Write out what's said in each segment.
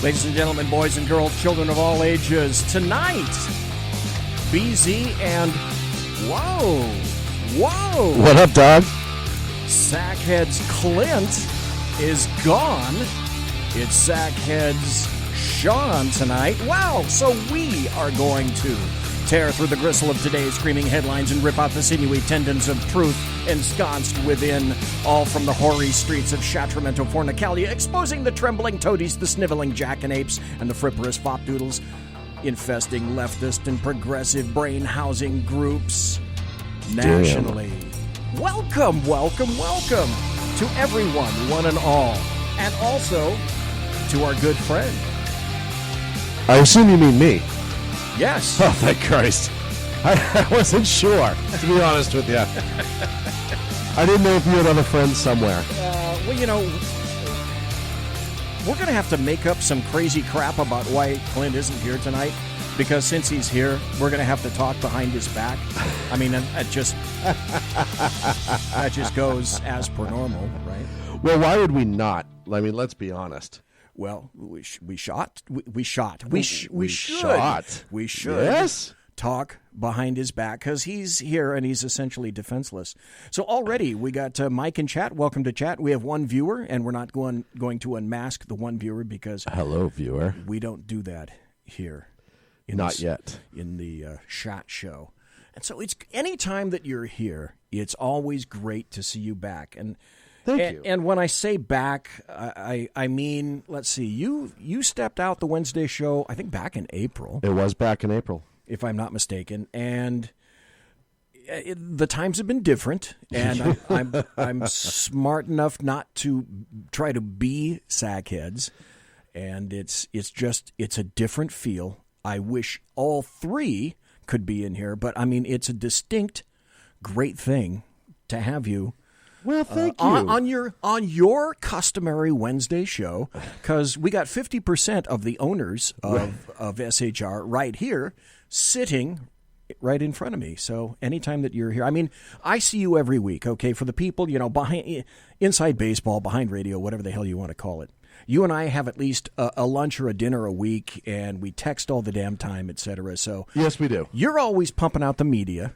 Ladies and gentlemen, boys and girls, children of all ages, tonight, BZ and whoa. What up, dog? Sack Heads CLINT is gone. It's Sack Heads SHAUN tonight. Wow, so we are going to tear through the gristle of today's screaming headlines and rip out the sinewy tendons of truth ensconced within, all from the hoary streets of Sacramento, Fornicalia, exposing the trembling toadies, the sniveling jackanapes, and the fripperous fopdoodles, infesting leftist and progressive brain-housing groups nationally. Welcome to everyone, one and all, and also to our good friend. I assume you mean me. Yes. Oh, thank Christ. I wasn't sure, to be honest with you. I didn't know if you had other friends somewhere. Well, you know, we're going to have to make up some crazy crap about why Clint isn't here tonight, because since he's here, we're going to have to talk behind his back. I mean, that just goes as per normal, right? Well, why would we not? I mean, let's be honest. Well, we should. Yes. Talk behind his back because he's here and he's essentially defenseless. So already we got Mike in chat. Welcome to chat. We have one viewer, and we're not going to unmask the one viewer because hello, viewer. We don't do that here. Not yet in the shot show. And so it's any time that you're here, it's always great to see you back. And thank you. And when I say back, I mean, let's see, you stepped out the Wednesday show, I think back in April. It was back in April, if I'm not mistaken, and the times have been different, and I'm smart enough not to try to be Sackheads, and it's a different feel. I wish all three could be in here, but I mean, it's a distinct, great thing to have you. Well, thank you on your customary Wednesday show, because we got 50% of the owners of SHR right here, sitting right in front of me. So anytime that you're here, I mean, I see you every week. Okay, for the people, you know, behind inside baseball, behind radio, whatever the hell you want to call it. You and I have at least a lunch or a dinner a week, and we text all the damn time, etc. So yes, we do. You're always pumping out the media.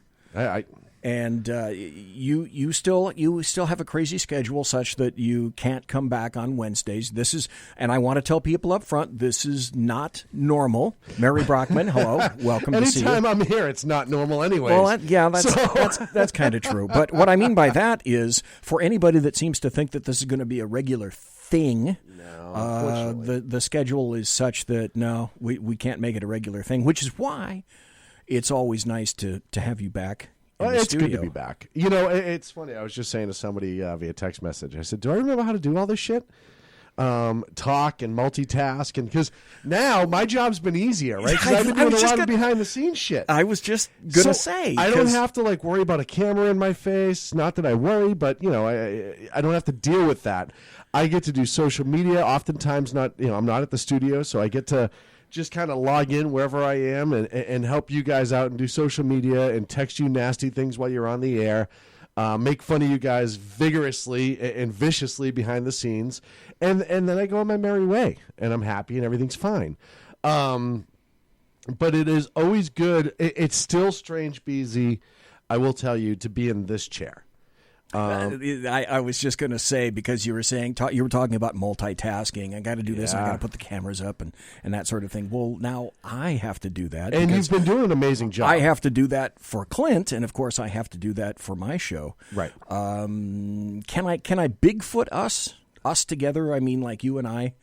And you still have a crazy schedule such that you can't come back on Wednesdays. This is, and I want to tell people up front, this is not normal. Mary Brockman, hello, welcome to see you. Anytime I'm here, it's not normal anyway. Well, that's kind of true. But what I mean by that is, for anybody that seems to think that this is going to be a regular thing, the schedule is such that no, we can't make it a regular thing, which is why it's always nice to have you back. It's good to be back. You know, it's funny. I was just saying to somebody via text message, I said, do I remember how to do all this shit? Talk and multitask. And because now my job's been easier, right? Because I've been doing a lot of behind-the-scenes shit. I was just going to say. I don't have to, worry about a camera in my face. Not that I worry, but, you know, I don't have to deal with that. I get to do social media. Oftentimes I'm not at the studio, so I get to just kind of log in wherever I am and help you guys out and do social media and text you nasty things while you're on the air, make fun of you guys vigorously and viciously behind the scenes, and then I go on my merry way, and I'm happy and everything's fine. But it is always good. It's still strange, BZ, I will tell you, to be in this chair. I was just going to say, because you were saying you were talking about multitasking. I got to do this. I got to put the cameras up and that sort of thing. Well, now I have to do that, and you've been doing an amazing job. I have to do that for Clint, and of course, I have to do that for my show. Right? Can I Bigfoot us together? I mean, like you and I,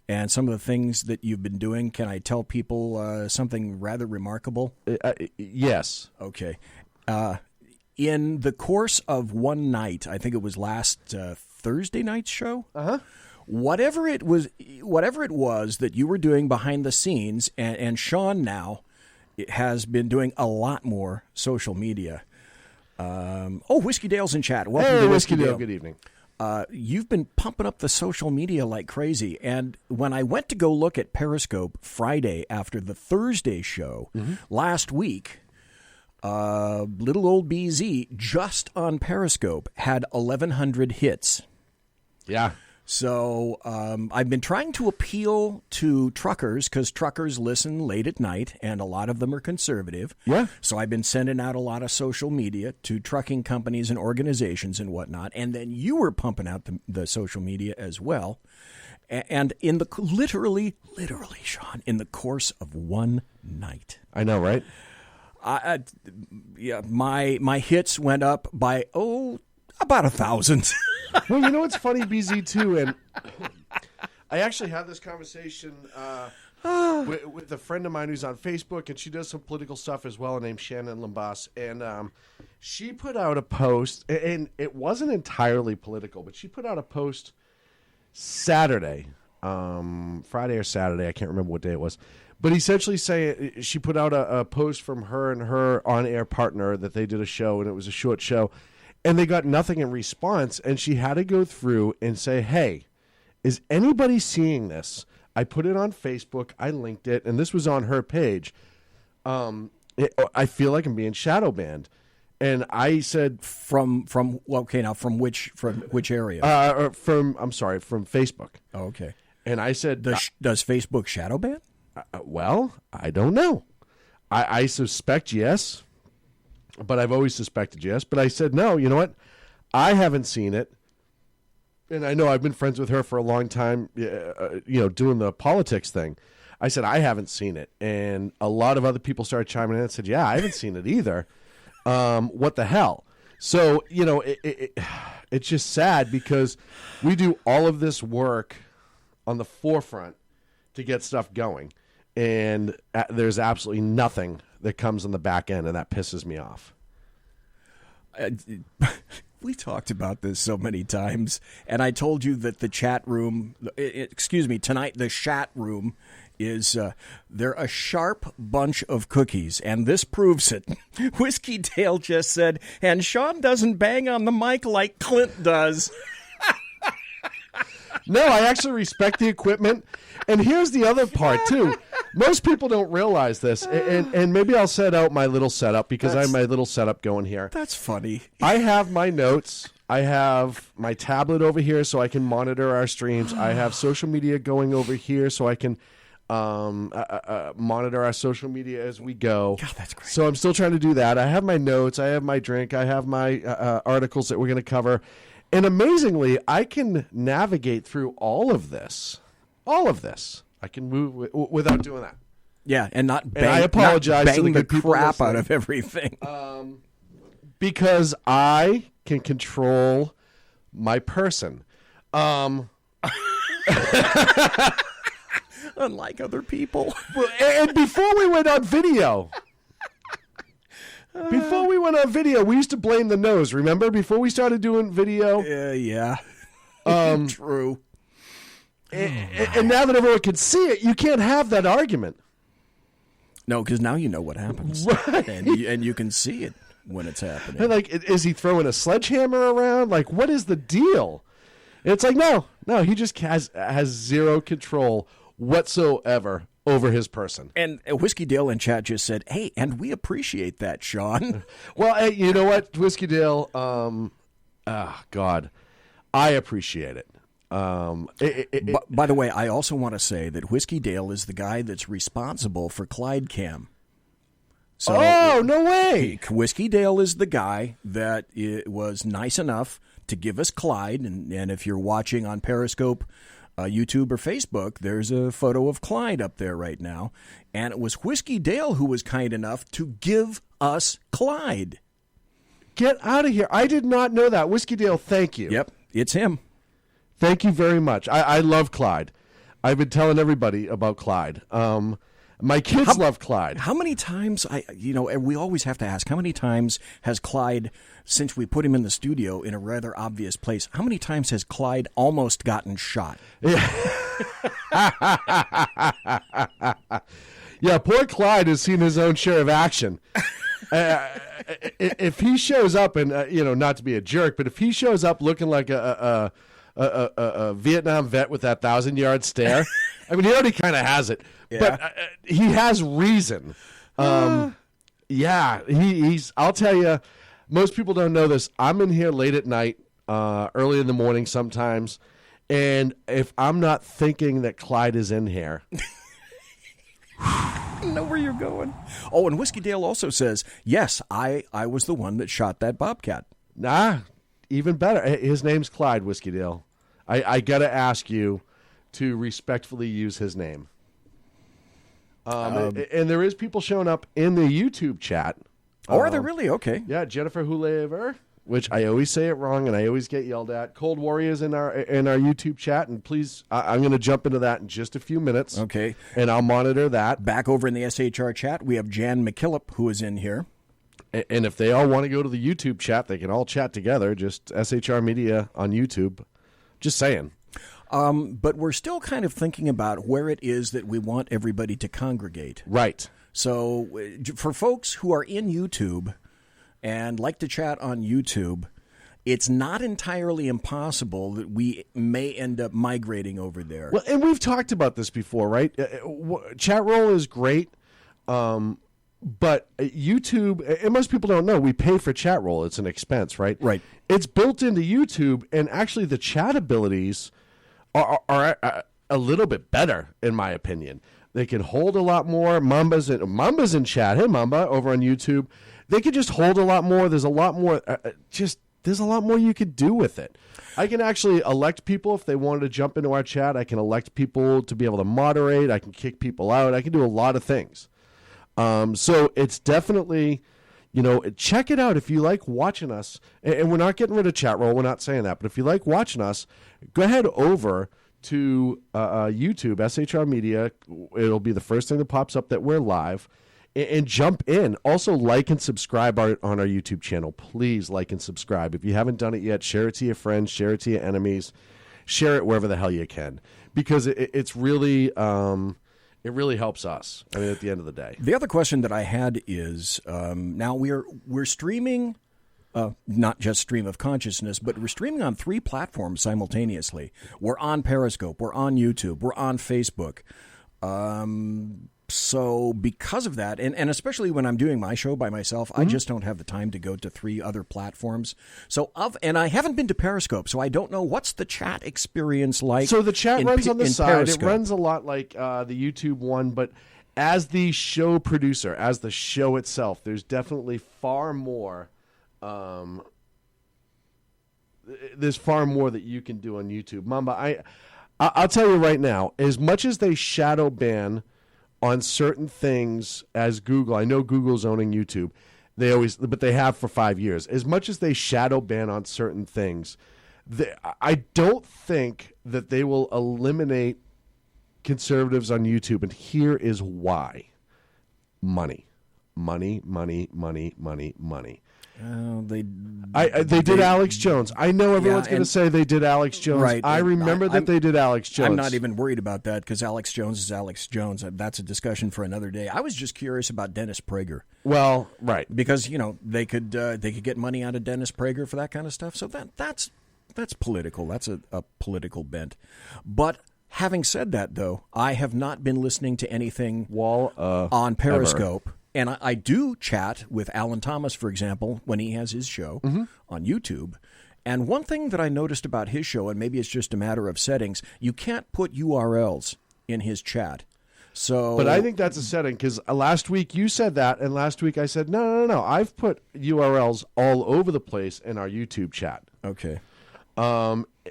and some of the things that you've been doing. Can I tell people something rather remarkable? Yes. Okay. In the course of one night, I think it was last Thursday night's show. Whatever it was that you were doing behind the scenes, and Sean now has been doing a lot more social media. Whiskey Dale's in chat. Welcome to Whiskey Dale. Good evening. You've been pumping up the social media like crazy, and when I went to go look at Periscope Friday after the Thursday show last week. Little old BZ just on Periscope had 1,100 hits. Yeah. So I've been trying to appeal to truckers because truckers listen late at night, and a lot of them are conservative. Yeah. So I've been sending out a lot of social media to trucking companies and organizations and whatnot. And then you were pumping out the social media as well. And in the literally, Sean, in the course of one night. I know, right? My hits went up by, about 1,000. Well, you know what's funny, BZ, too? And I actually had this conversation with a friend of mine who's on Facebook, and she does some political stuff as well, named Shannon Lambas. And she put out a post, and it wasn't entirely political, but she put out a post Saturday, Friday or Saturday, I can't remember what day it was. But essentially she put out a post from her and her on-air partner that they did a show, and it was a short show. And they got nothing in response, and she had to go through and say, hey, is anybody seeing this? I put it on Facebook, I linked it, and this was on her page. I feel like I'm being shadow banned. And I said... From which area? From Facebook. Oh, okay. And I said... Does Facebook shadow ban? Well, I don't know. I suspect yes. But I've always suspected yes. But I said, no, you know what? I haven't seen it. And I know I've been friends with her for a long time, doing the politics thing. I said, I haven't seen it. And a lot of other people started chiming in and said, yeah, I haven't seen it either. What the hell? So, it's just sad because we do all of this work on the forefront to get stuff going. And there's absolutely nothing that comes on the back end, and that pisses me off. We talked about this so many times, and I told you that the chat room, tonight the chat room is, they're a sharp bunch of cookies, and this proves it. Whiskey Dale just said, and Sean doesn't bang on the mic like Clint does. No, I actually respect the equipment. And here's the other part, too. Most people don't realize this. And maybe I'll set out my little setup because I have my little setup going here. That's funny. I have my notes. I have my tablet over here so I can monitor our streams. I have social media going over here so I can monitor our social media as we go. God, that's great. So I'm still trying to do that. I have my notes. I have my drink. I have my articles that we're going to cover. And amazingly, I can navigate through all of this. All of this. I can move without doing that. Yeah, and not bang, and I apologize not to the bang good people crap listening. out of everything. Because I can control my person. Unlike other people. And before we went on video... we used to blame the nose, remember? Before we started doing video? Yeah. True. And now that everyone can see it, you can't have that argument. No, because now you know what happens. Right. And you can see it when it's happening. And like, is he throwing a sledgehammer around? Like, what is the deal? And it's like, no, he just has zero control whatsoever over his person. And Whiskey Dale in chat just said, hey, and we appreciate that, Sean. Well, hey, you know what, Whiskey Dale, God, I appreciate it. By the way, I also want to say that Whiskey Dale is the guy that's responsible for Clyde Cam. So, no way. Whiskey Dale is the guy that was nice enough to give us Clyde. And if you're watching on Periscope, YouTube or Facebook, there's a photo of Clyde up there right now. And it was Whiskey Dale who was kind enough to give us Clyde. Get out of here. I did not know that. Whiskey Dale, thank you. Yep, it's him. Thank you very much. I love Clyde. I've been telling everybody about Clyde. My kids love Clyde. How many times, we always have to ask, how many times has Clyde, since we put him in the studio in a rather obvious place, how many times has Clyde almost gotten shot? Yeah, poor Clyde has seen his own share of action. If he shows up, and not to be a jerk, but if he shows up looking like a Vietnam vet with that 1,000-yard stare, I mean, he already kind of has it, but he has reason. Yeah, he's. I'll tell you, most people don't know this. I'm in here late at night, early in the morning sometimes, And if I'm not thinking that Clyde is in here... I know where you're going. Oh, and Whiskey Dale also says, yes, I was the one that shot that bobcat. Nah, even better. His name's Clyde, Whiskey Dale. I got to ask you to respectfully use his name. And there is people showing up in the YouTube chat. Oh, are there really? Okay. Yeah, Jennifer Hulever, which I always say it wrong and I always get yelled at. Cold Warriors in our YouTube chat, and please, I'm going to jump into that in just a few minutes. Okay. And I'll monitor that. Back over in the SHR chat, we have Jan McKillop, who is in here. And if they all want to go to the YouTube chat, they can all chat together. Just SHR Media on YouTube. Just saying. But we're still kind of thinking about where it is that we want everybody to congregate. Right. So for folks who are in YouTube and like to chat on YouTube, it's not entirely impossible that we may end up migrating over there. Well, and we've talked about this before, right? Chat roll is great, but YouTube, and most people don't know, we pay for chat roll. It's an expense, right? Right. It's built into YouTube, and actually the chat abilities are a little bit better, in my opinion. They can hold a lot more. Mamba's in chat. Hey, Mamba, over on YouTube. They can just hold a lot more. There's a lot more. There's a lot more you could do with it. I can actually elect people if they wanted to jump into our chat. I can elect people to be able to moderate. I can kick people out. I can do a lot of things. So it's definitely, check it out if you like watching us. And we're not getting rid of chat roll. We're not saying that. But if you like watching us, go ahead over to YouTube, SHR Media. It'll be the first thing that pops up that we're live, and jump in. Also, like and subscribe on our YouTube channel. Please like and subscribe. If you haven't done it yet, share it to your friends, share it to your enemies, share it wherever the hell you can, because it's really it really helps us. I mean, at the end of the day. The other question that I had is now we're streaming. Not just Stream of Consciousness, but we're streaming on 3 platforms simultaneously. We're on Periscope, we're on YouTube, we're on Facebook. So because of that, and especially when I'm doing my show by myself, I just don't have the time to go to 3 other platforms. And I haven't been to Periscope, so I don't know what's the chat experience like. So the chat runs on the side. Periscope. It runs a lot like the YouTube one, but as the show producer, as the show itself, there's definitely far more. There's far more that you can do on YouTube. Mamba, I'll tell you right now, as much as they shadow ban on certain things as Google, I know Google's owning YouTube, but they have for 5 years. As much as they shadow ban on certain things, I don't think that they will eliminate conservatives on YouTube, and here is why. Money. They did Alex Jones. I know everyone's going to say they did Alex Jones. Right. I remember that they did Alex Jones. I'm not even worried about that because Alex Jones is Alex Jones. That's a discussion for another day. I was just curious about Dennis Prager. Well, right, because they could get money out of Dennis Prager for that kind of stuff. So that's political. That's a political bent. But having said that, though, I have not been listening to anything on Periscope. Ever. And I do chat with Alan Thomas, for example, when he has his show on YouTube. And one thing that I noticed about his show, and maybe it's just a matter of settings, you can't put URLs in his chat. But I think that's a setting, because last week you said that, and last week I said, no. I've put URLs all over the place in our YouTube chat. Okay.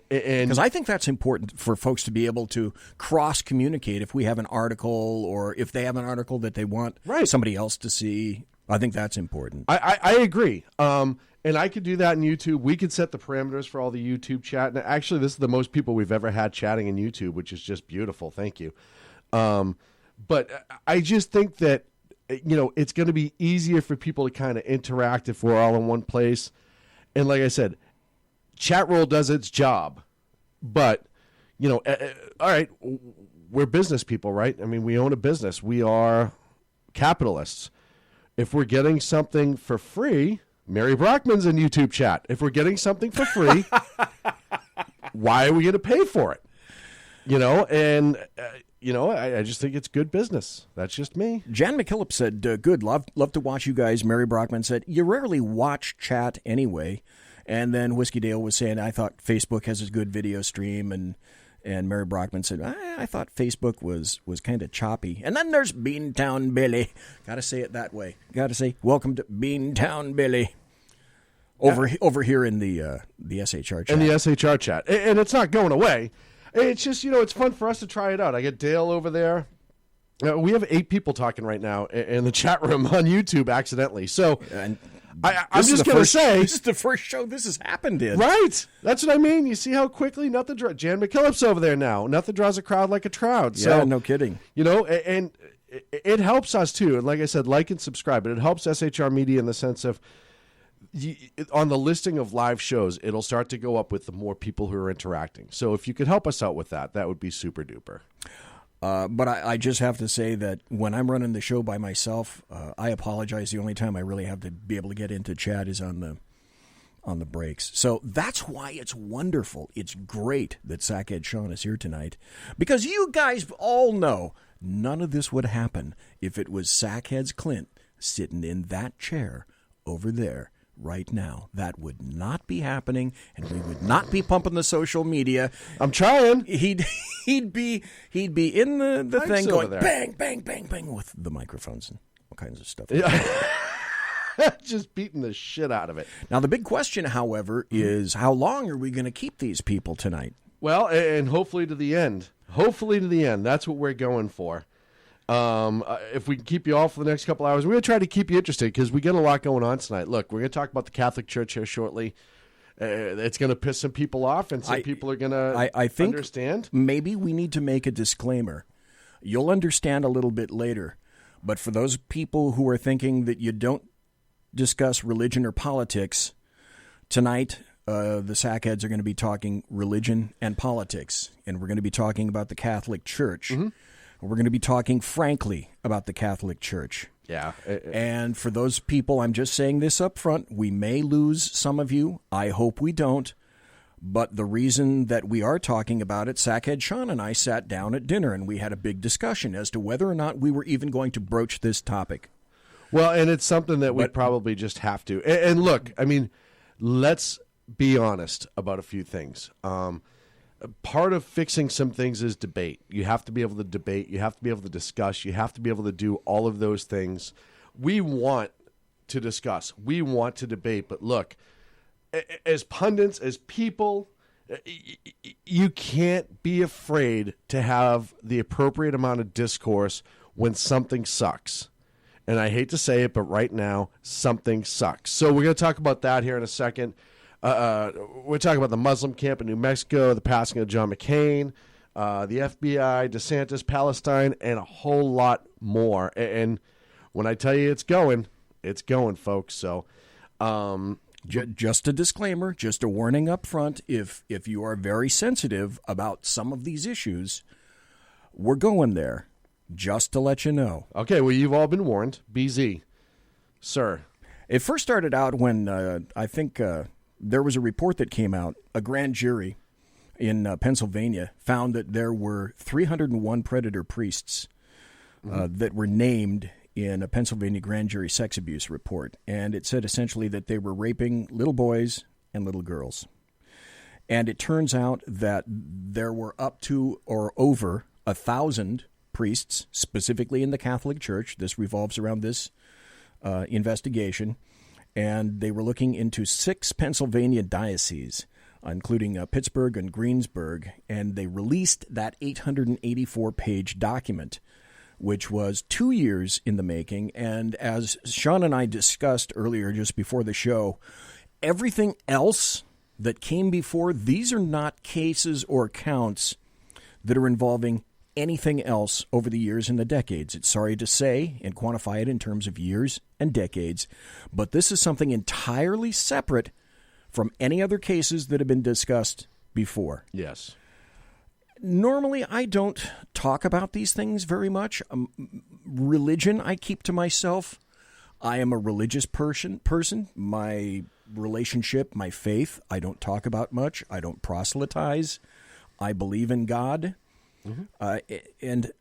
Because I think that's important for folks to be able to cross-communicate if we have an article or if they have an article that they want somebody else to see. I think that's important. I agree. And I could do that in YouTube. We could set the parameters for all the YouTube chat. And actually, this is the most people we've ever had chatting in YouTube, which is just beautiful. Thank you. But I just think that, it's going to be easier for people to kind of interact if we're all in one place. And like I said, chat roll does its job, but, all right, we're business people, right? I mean, we own a business. We are capitalists. If we're getting something for free, Mary Brockman's in YouTube chat. If we're getting something for free, why are we going to pay for it? I just think it's good business. That's just me. Jan McKillop said, good, love to watch you guys. Mary Brockman said, you rarely watch chat anyway. And then Whiskey Dale was saying, I thought Facebook has a good video stream, and Mary Brockman said, I thought Facebook was kind of choppy. And then there's Beantown Billy. Got to say it that way. Got to say, welcome to Beantown Billy. Over here in the SHR chat. In the SHR chat. And it's not going away. It's just, it's fun for us to try it out. I get Dale over there. We have 8 people talking right now in the chat room on YouTube accidentally. So I'm just going to say. This is the first show this has happened in. Right. That's what I mean. You see how quickly nothing draws. Jan McKillop's over there now. Nothing draws a crowd like a trout. Yeah, no kidding. And it helps us too. And like I said, like and subscribe. But it helps SHR Media in the sense of on the listing of live shows, it'll start to go up with the more people who are interacting. So if you could help us out with that, that would be super duper. But I just have to say that when I'm running the show by myself, I apologize. The only time I really have to be able to get into chat is on the breaks. So that's why it's wonderful. It's great that Sack Heads SHAUN is here tonight, because you guys all know none of this would happen if it was Sack Heads CLINT sitting in that chair over there right now. That would not be happening, and we would not be pumping the social media. I'm trying. He'd be in the thing going there. Bang, bang, bang, bang with the microphones and all kinds of stuff. Yeah. Just beating the shit out of it. Now, the big question, however, is how long are we going to keep these people tonight? Well, and hopefully to the end. Hopefully to the end. That's what we're going for. If we can keep you all for the next couple hours, we're going to try to keep you interested because we got a lot going on tonight. Look, we're going to talk about the Catholic Church here shortly. It's going to piss some people off, and some people are going to understand. Maybe we need to make a disclaimer. You'll understand a little bit later, but for those people who are thinking that you don't discuss religion or politics, tonight the Sackheads are going to be talking religion and politics, and we're going to be talking about the Catholic Church. Mm-hmm. We're going to be talking frankly about the Catholic Church. Yeah. And for those people, I'm just saying this up front, we may lose some of you. I hope we don't. But the reason that we are talking about it, Sack Heads SHAUN and I sat down at dinner and we had a big discussion as to whether or not we were even going to broach this topic. Well, and it's something that we probably just have to. And look, I mean, let's be honest about a few things. Part of fixing some things is debate. You have to be able to debate. You have to be able to discuss. You have to be able to do all of those things. We want to discuss. We want to debate. But look, as pundits, as people, you can't be afraid to have the appropriate amount of discourse when something sucks. And I hate to say it, but right now, something sucks. So we're going to talk about that here in a second. We're talking about the Muslim camp in New Mexico, the passing of John McCain, the FBI, DeSantis, Palestine, and a whole lot more. And when I tell you it's going, folks. So just a disclaimer, just a warning up front. If you are very sensitive about some of these issues, we're going there, just to let you know. Okay, well, you've all been warned. BZ, sir. It first started out when I think... there was a report that came out. A grand jury in Pennsylvania found that there were 301 predator priests that were named in a Pennsylvania grand jury sex abuse report. And it said essentially that they were raping little boys and little girls. And it turns out that there were up to or over 1,000 priests, specifically in the Catholic Church. This revolves around this investigation. And they were looking into 6 Pennsylvania dioceses, including Pittsburgh and Greensburg, and they released that 884-page document, which was 2 years in the making. And as Sean and I discussed earlier, just before the show, everything else that came before, these are not cases or counts that are involving anything else over the years and the decades. It's sorry to say and quantify it in terms of years and decades, but this is something entirely separate from any other cases that have been discussed before. Yes. Normally, I don't talk about these things very much. Religion, I keep to myself. I am a religious person. My relationship, my faith, I don't talk about much. I don't proselytize. I believe in God. Mm-hmm. And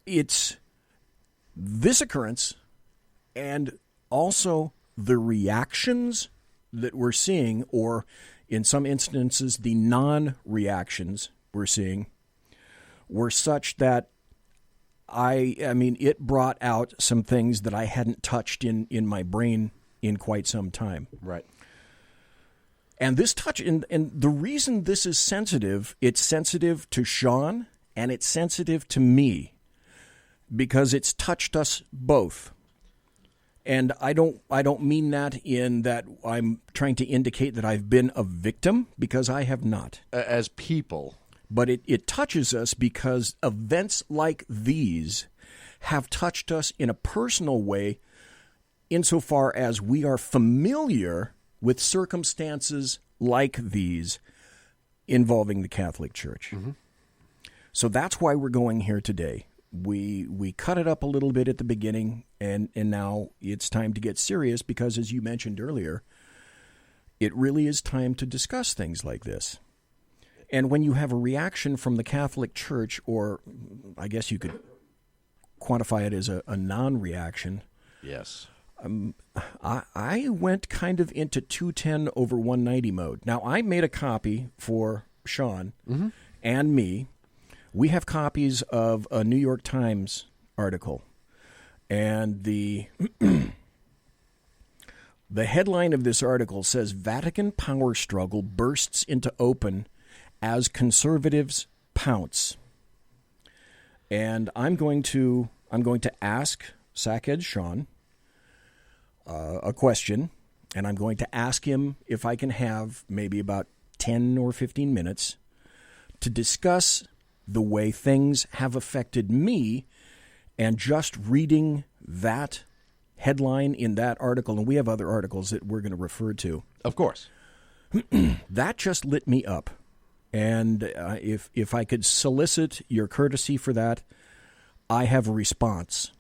it's this occurrence and also the reactions that we're seeing, or in some instances, the non-reactions we're seeing, were such that it brought out some things that I hadn't touched in my brain in quite some time. Right. And this touch, and the reason this is sensitive, it's sensitive to Shaun and it's sensitive to me because it's touched us both. And I don't mean that in that I'm trying to indicate that I've been a victim, because I have not. As people. But it touches us because events like these have touched us in a personal way insofar as we are familiar with circumstances like these involving the Catholic Church. Mm-hmm. So that's why we're going here today. We cut it up a little bit at the beginning, and now it's time to get serious because, as you mentioned earlier, it really is time to discuss things like this. And when you have a reaction from the Catholic Church, or I guess you could quantify it as a non-reaction. Yes. I went kind of into 210 over 190 mode. Now, I made a copy for Shaun and me. We have copies of a New York Times article, and the headline of this article says, "Vatican power struggle bursts into open as conservatives pounce." And I'm going to ask Sack Heads SHAUN a question, and I'm going to ask him if I can have maybe about 10 or 15 minutes to discuss the way things have affected me, and just reading that headline in that article, and we have other articles that we're going to refer to. Of course. That just lit me up. And if I could solicit your courtesy for that, I have a response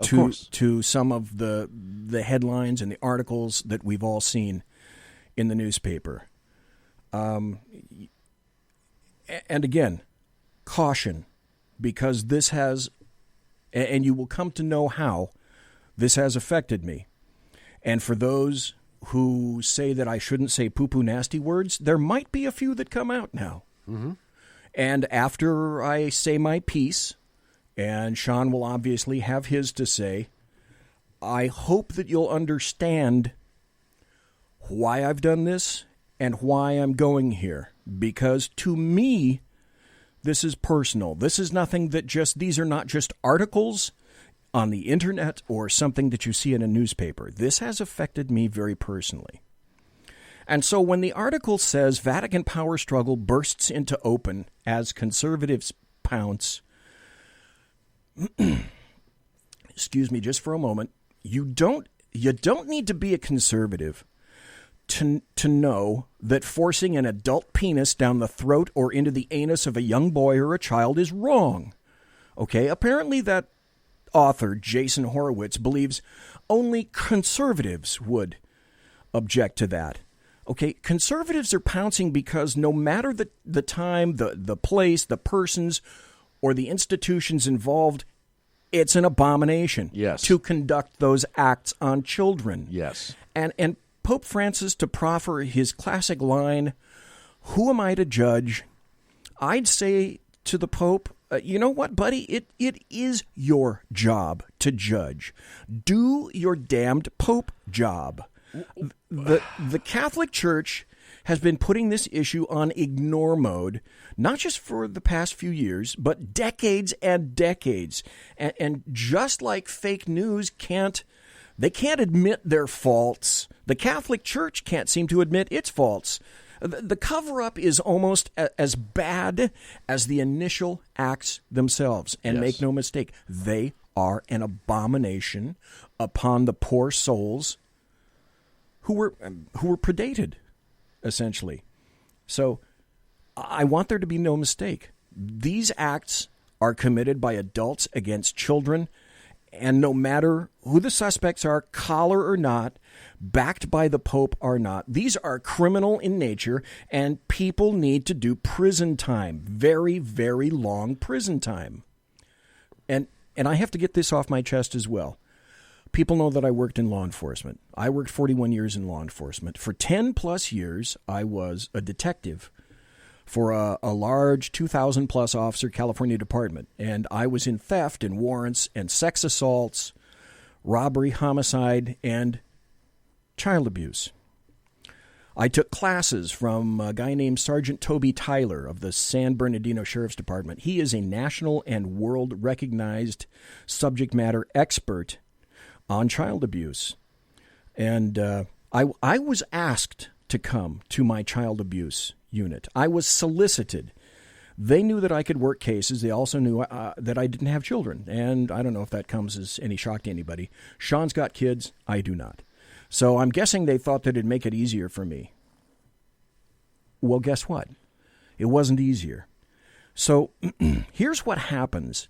to some of the headlines and the articles that we've all seen in the newspaper. And again, caution, because this has, and you will come to know how this has affected me. And for those who say that I shouldn't say poo-poo nasty words, there might be a few that come out now. Mm-hmm. And after I say my piece, and Shaun will obviously have his to say, I hope that you'll understand why I've done this and why I'm going here. Because to me, this is personal. This is nothing that these are not just articles on the internet or something that you see in a newspaper. This has affected me very personally. And so when the article says Vatican power struggle bursts into open as conservatives pounce, excuse me just for a moment, you don't need to be a conservative to know that forcing an adult penis down the throat or into the anus of a young boy or a child is wrong. Okay, apparently that author, Jason Horowitz, believes only conservatives would object to that. Okay, conservatives are pouncing because no matter the time, the place, the persons, or the institutions involved, it's an abomination to conduct those acts on children. Yes. And Pope Francis, to proffer his classic line, "Who am I to judge?" I'd say to the Pope, you know what, buddy? It is your job to judge. Do your damned Pope job. The Catholic Church has been putting this issue on ignore mode, not just for the past few years, but decades and decades. And just like fake news can't admit their faults, the Catholic Church can't seem to admit its faults. The cover-up is almost as bad as the initial acts themselves. And make no mistake, they are an abomination upon the poor souls who were predated, essentially. So I want there to be no mistake. These acts are committed by adults against children, and no matter who the suspects are, collar or not, backed by the Pope or not, these are criminal in nature, and people need to do prison time, very, very long prison time. And I have to get this off my chest as well. People know that I worked in law enforcement. I worked 41 years in law enforcement. For 10 plus years, I was a detective for a large 2,000 plus officer California department. And I was in theft and warrants and sex assaults, robbery, homicide, and child abuse. I took classes from a guy named Sergeant Toby Tyler of the San Bernardino Sheriff's Department. He is a national and world recognized subject matter expert on child abuse. And I was asked to come to my child abuse unit. I was solicited. They knew that I could work cases. They also knew that I didn't have children. And I don't know if that comes as any shock to anybody. Sean's got kids. I do not. So I'm guessing they thought that it'd make it easier for me. Well, guess what? It wasn't easier. So here's what happens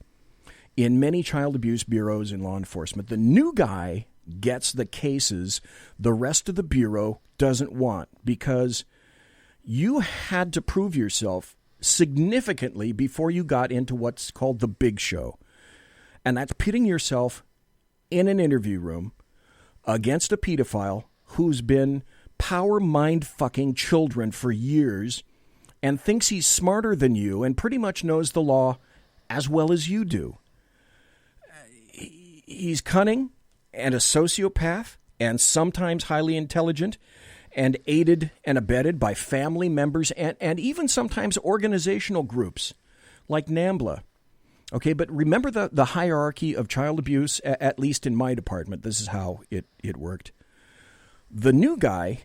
in many child abuse bureaus in law enforcement. The new guy gets the cases the rest of the bureau doesn't want because you had to prove yourself significantly before you got into what's called the big show. And that's pitting yourself in an interview room against a pedophile who's been power mind-fucking children for years and thinks he's smarter than you and pretty much knows the law as well as you do. He's cunning and a sociopath and sometimes highly intelligent and aided and abetted by family members and even sometimes organizational groups like NAMBLA. Okay, but remember the hierarchy of child abuse, at least in my department. This is how it worked. The new guy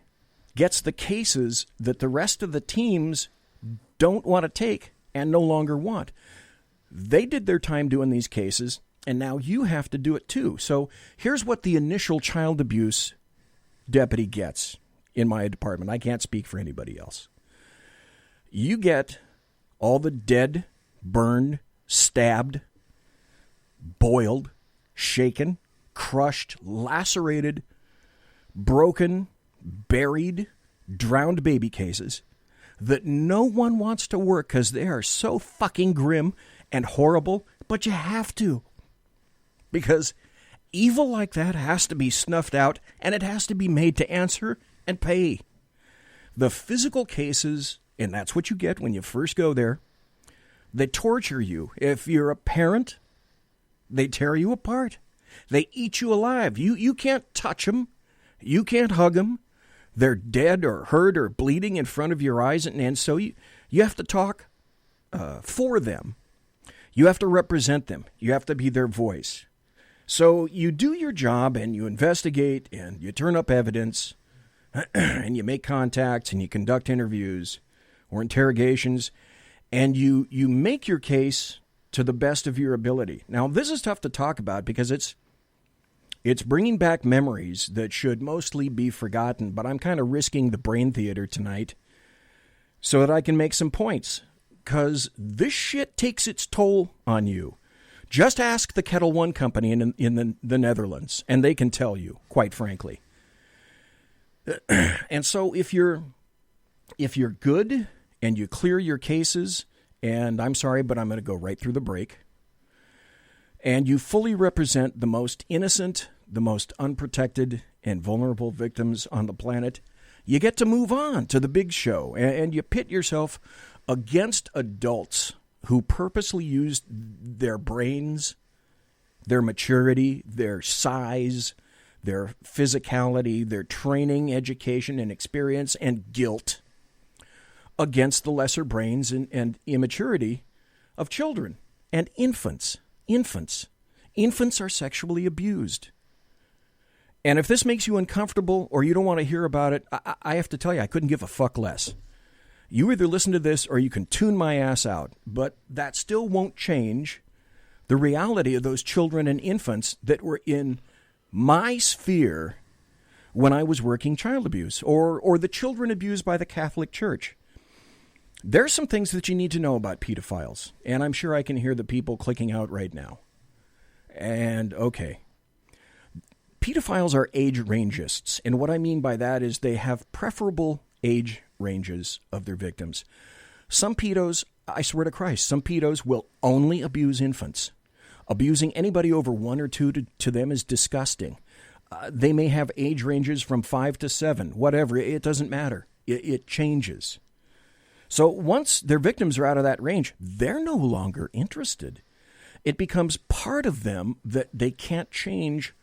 gets the cases that the rest of the teams don't want to take and no longer want. They did their time doing these cases, and now you have to do it too. So here's what the initial child abuse deputy gets in my department. I can't speak for anybody else. You get all the dead, burned, stabbed, boiled, shaken, crushed, lacerated, broken, buried, drowned baby cases that no one wants to work because they are so fucking grim and horrible, but you have to. Because evil like that has to be snuffed out and it has to be made to answer and pay. The physical cases, and that's what you get when you first go there, they torture you. If you're a parent, they tear you apart. They eat you alive. You can't touch them. You can't hug them. They're dead or hurt or bleeding in front of your eyes. And so you have to talk for them. You have to represent them. You have to be their voice. So you do your job and you investigate and you turn up evidence and you make contacts and you conduct interviews or interrogations. And you make your case to the best of your ability. Now, this is tough to talk about because it's bringing back memories that should mostly be forgotten, but I'm kind of risking the brain theater tonight so that I can make some points, because this shit takes its toll on you. Just ask the Kettle One company in the Netherlands, and they can tell you, quite frankly. And so if you're good and you clear your cases, and I'm sorry, but I'm going to go right through the break, and you fully represent the most innocent, the most unprotected, and vulnerable victims on the planet, you get to move on to the big show, and you pit yourself against adults who purposely used their brains, their maturity, their size, their physicality, their training, education, and experience, and guilt against the lesser brains and immaturity of children and infants. Infants are sexually abused. And if this makes you uncomfortable or you don't want to hear about it, I have to tell you, I couldn't give a fuck less. You either listen to this or you can tune my ass out. But that still won't change the reality of those children and infants that were in my sphere when I was working child abuse or the children abused by the Catholic Church. There's some things that you need to know about pedophiles, and I'm sure I can hear the people clicking out right now. And, okay. Pedophiles are age rangists, and what I mean by that is they have preferable age ranges of their victims. Some pedos, I swear to Christ, some pedos will only abuse infants. Abusing anybody over 1 or 2 to them is disgusting. They may have age ranges from 5 to 7, whatever. It doesn't matter. It changes. So once their victims are out of that range, they're no longer interested. It becomes part of them that they can't change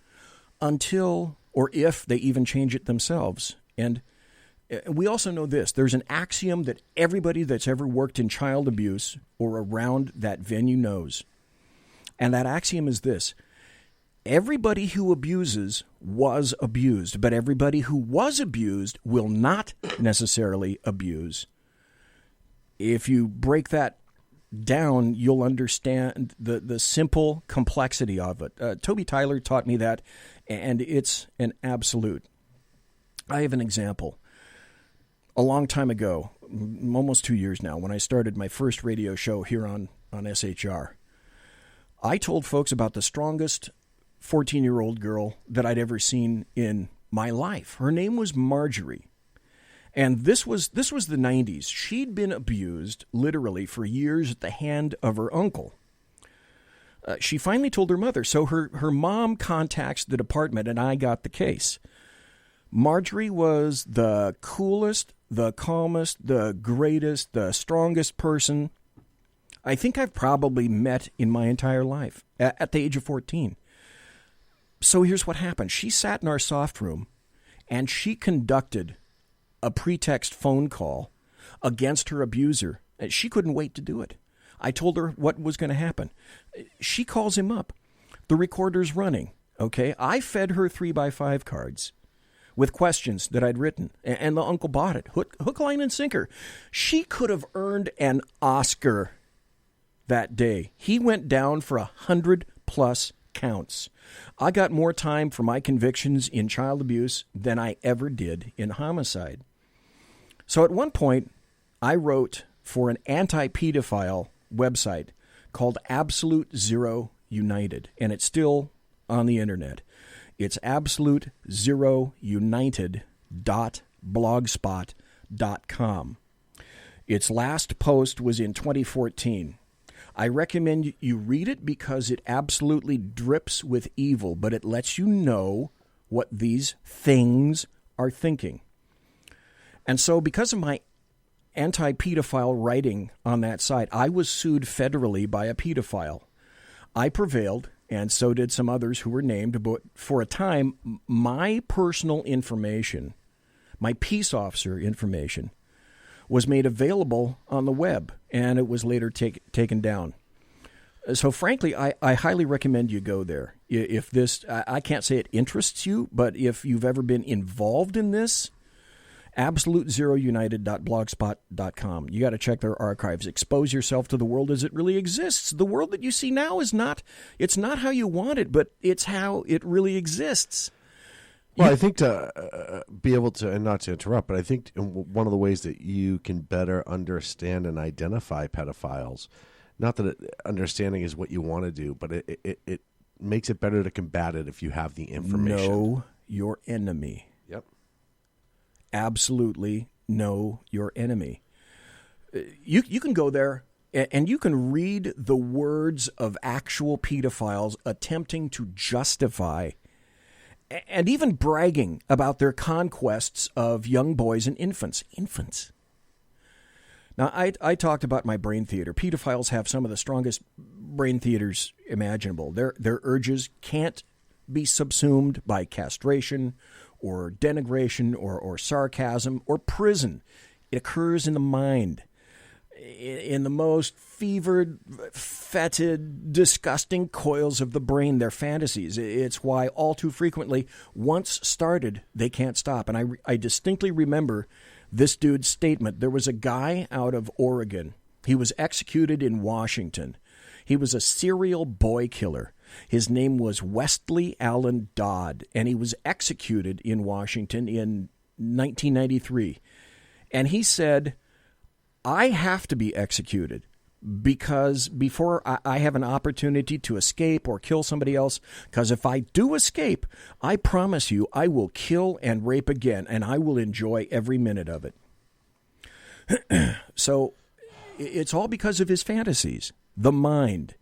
until or if they even change it themselves. And we also know this. There's an axiom that everybody that's ever worked in child abuse or around that venue knows. And that axiom is this. Everybody who abuses was abused, but everybody who was abused will not necessarily abuse. If you break that down, you'll understand the simple complexity of it. Toby Tyler taught me that, and it's an absolute. I have an example. A long time ago, almost 2 years now, when I started my first radio show here on SHR, I told folks about the strongest 14-year-old girl that I'd ever seen in my life. Her name was Marjorie. And this was the 90s. She'd been abused, literally, for years at the hand of her uncle. She finally told her mother, so her mom contacts the department, and I got the case. Marjorie was the coolest, the calmest, the greatest, the strongest person I think I've probably met in my entire life at the age of 14. So here's what happened. She sat in our soft room, and she conducted a pretext phone call against her abuser. She couldn't wait to do it. I told her what was going to happen. She calls him up. The recorder's running, okay? I fed her 3x5 cards with questions that I'd written, and the uncle bought it. Hook, line, and sinker. She could have earned an Oscar that day. He went down for 100+ counts. I got more time for my convictions in child abuse than I ever did in homicide. So at one point, I wrote for an anti-pedophile website called Absolute Zero United, and it's still on the internet. It's absolutezerounited.blogspot.com. Its last post was in 2014. I recommend you read it because it absolutely drips with evil, but it lets you know what these things are thinking. And so because of my anti-pedophile writing on that site, I was sued federally by a pedophile. I prevailed, and so did some others who were named, but for a time, my personal information, my peace officer information, was made available on the web, and it was later taken down. So frankly, I highly recommend you go there. If this, I can't say it interests you, but if you've ever been involved in this, absolutezerounited.blogspot.com. You got to check their archives. Expose yourself to the world as it really exists. The world that you see now is not, it's not how you want it, but it's how it really exists. Well, I think to be able to, and not to interrupt, but I think one of the ways that you can better understand and identify pedophiles, not that understanding is what you want to do, but it makes it better to combat it if you have the information. Know your enemy. Yep. Absolutely know your enemy. You can go there and you can read the words of actual pedophiles attempting to justify and even bragging about their conquests of young boys and infants. Infants. Now, I talked about my brain theater. Pedophiles have some of the strongest brain theaters imaginable. Their urges can't be subsumed by castration or denigration or sarcasm or prison. It occurs in the mind, in the most fevered, fetid, disgusting coils of the brain, their fantasies. It's why all too frequently, once started, they can't stop. And I distinctly remember this dude's statement. There was a guy out of Oregon. He was executed in Washington. He was a serial boy killer. His name was Wesley Allen Dodd, and he was executed in Washington in 1993. And he said, I have to be executed because before I have an opportunity to escape or kill somebody else, because if I do escape, I promise you I will kill and rape again, and I will enjoy every minute of it. So it's all because of his fantasies, the mind.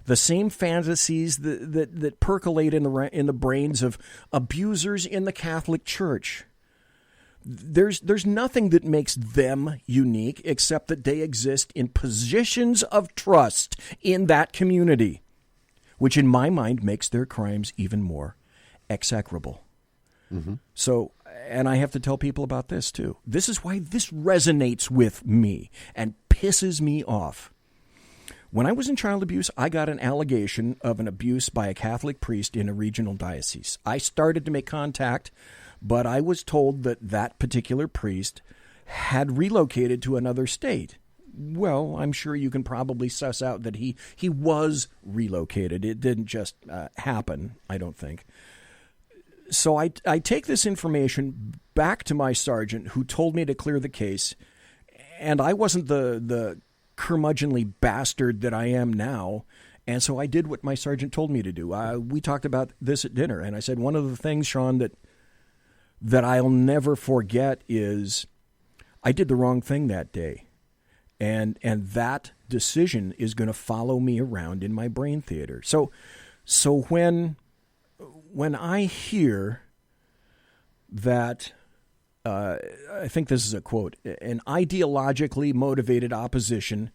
the same fantasies that percolate in the brains of abusers in the Catholic Church. There's nothing that makes them unique except that they exist in positions of trust in that community, which in my mind makes their crimes even more execrable. Mm-hmm. So, and I have to tell people about this too. This is why this resonates with me and pisses me off. When I was in child abuse, I got an allegation of an abuse by a Catholic priest in a regional diocese. I started to make contact, but I was told that that particular priest had relocated to another state. Well, I'm sure you can probably suss out that he was relocated. It didn't just happen, I don't think. So I take this information back to my sergeant, who told me to clear the case, and I wasn't the curmudgeonly bastard that I am now, and so I did what my sergeant told me to do. We talked about this at dinner, and I said, one of the things, Sean, that I'll never forget is I did the wrong thing that day, and that decision is going to follow me around in my brain theater. So when I hear that, I think this is a quote, an ideologically motivated opposition